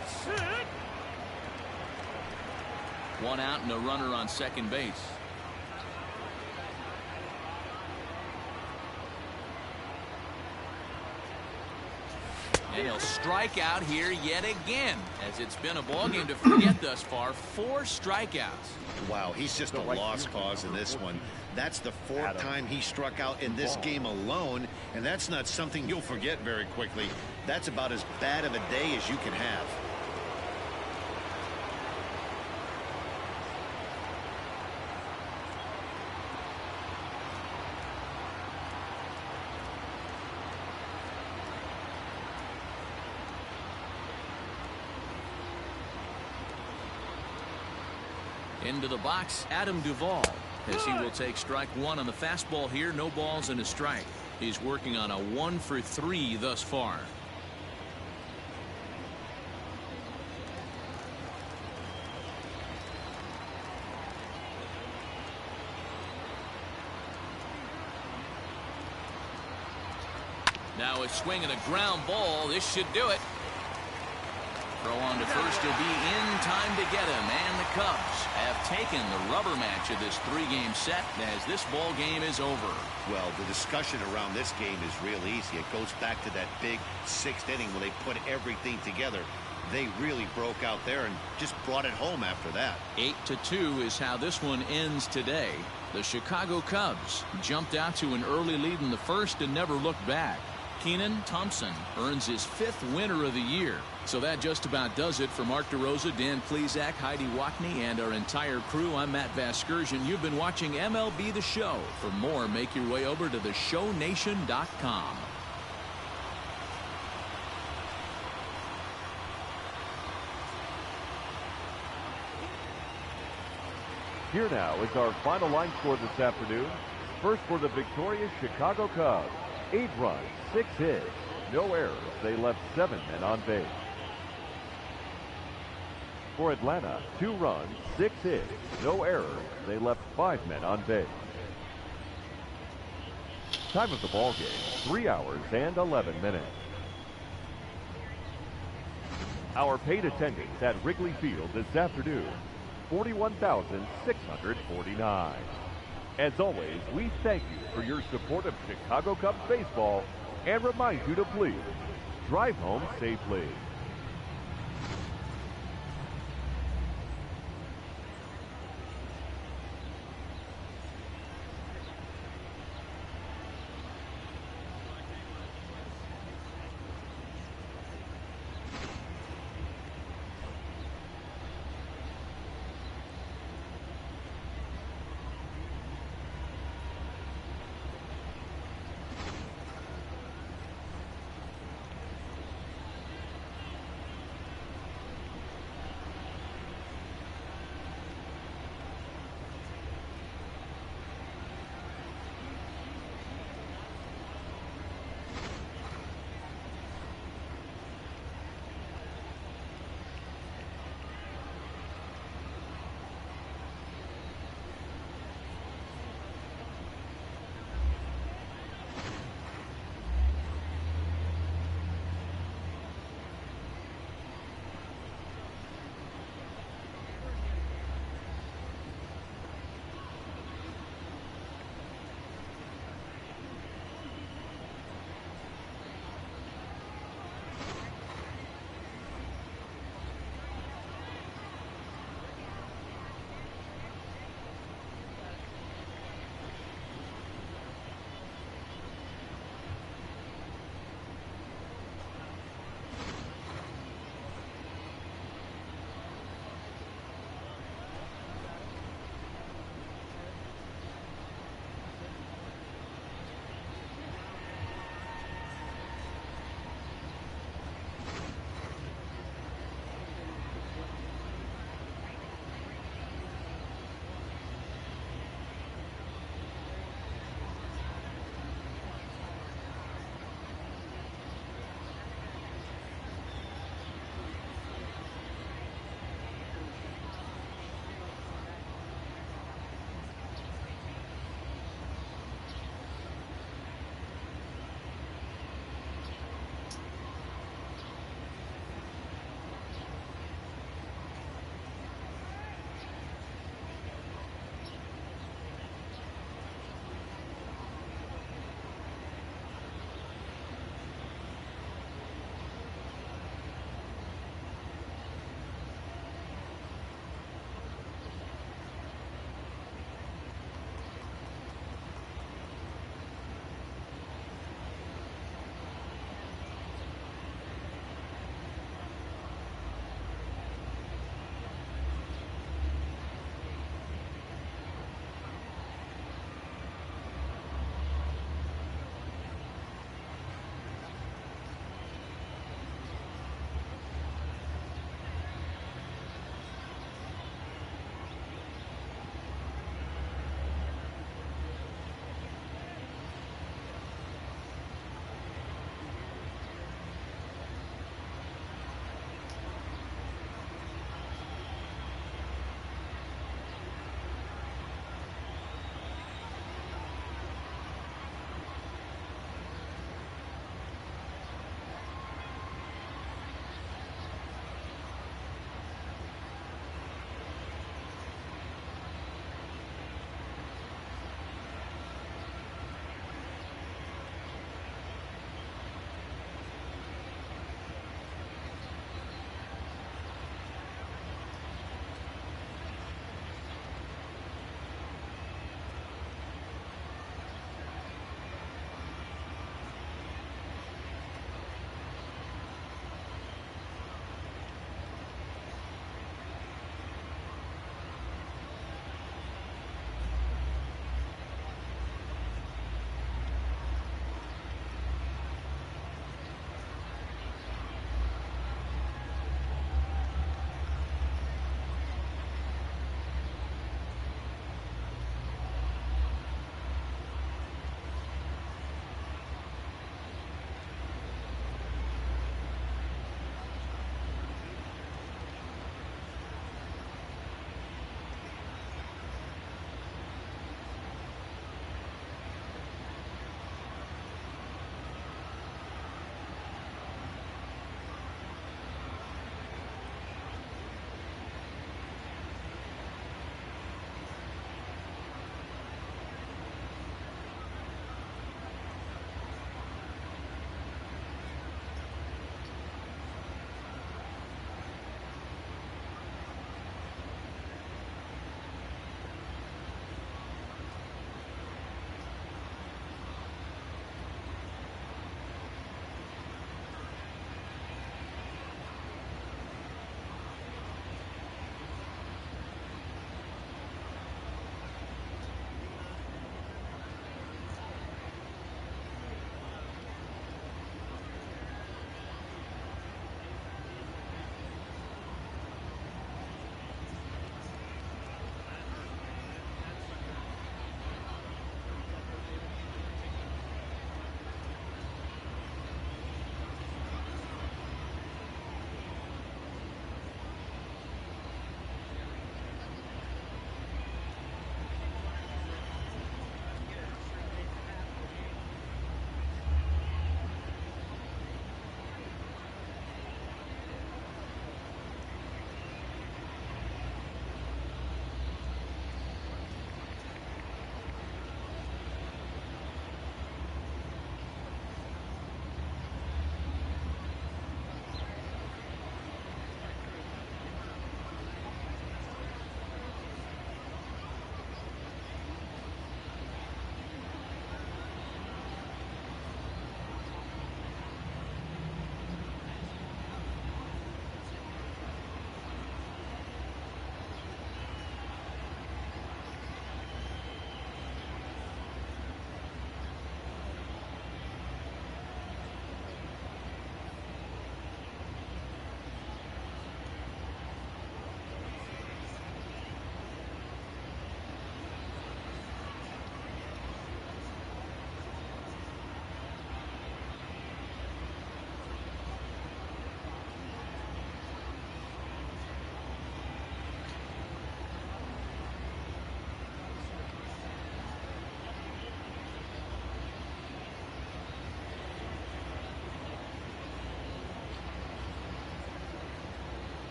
1 out and a runner on second base. And he'll strike out here yet again, as it's been a ballgame to forget thus far. 4 strikeouts. Wow, he's just a lost cause in this one. That's the 4th time he struck out in this game alone, and that's not something you'll forget very quickly. That's about as bad of a day as you can have. Into the box, Adam Duvall, as he will take strike 1 on the fastball here. No balls and a strike. He's working on a 1 for 3 thus far. Now a swing and a ground ball. This should do it. Throw on to first. He'll be in time to get him. And the Cubs have taken the rubber match of this 3-game set as this ball game is over. Well, the discussion around this game is real easy. It goes back to that big 6th inning where they put everything together. They really broke out there and just brought it home after that. 8-2 is how this one ends today. The Chicago Cubs jumped out to an early lead in the first and never looked back. Keenan Thompson earns his 5th winner of the year. So that just about does it for Mark DeRosa, Dan Plesac, Heidi Watney, and our entire crew. I'm Matt Vasgersian. You've been watching MLB The Show. For more, make your way over to theshownation.com. Here now is our final line score this afternoon. First for the victorious Chicago Cubs. 8 runs, 6 hits, no errors. They left 7 men on base. For Atlanta, 2 runs, 6 hits, no errors. They left 5 men on base. Time of the ball game, 3 hours and 11 minutes. Our paid attendance at Wrigley Field this afternoon, 41,649. As always, we thank you for your support of Chicago Cubs baseball and remind you to please drive home safely.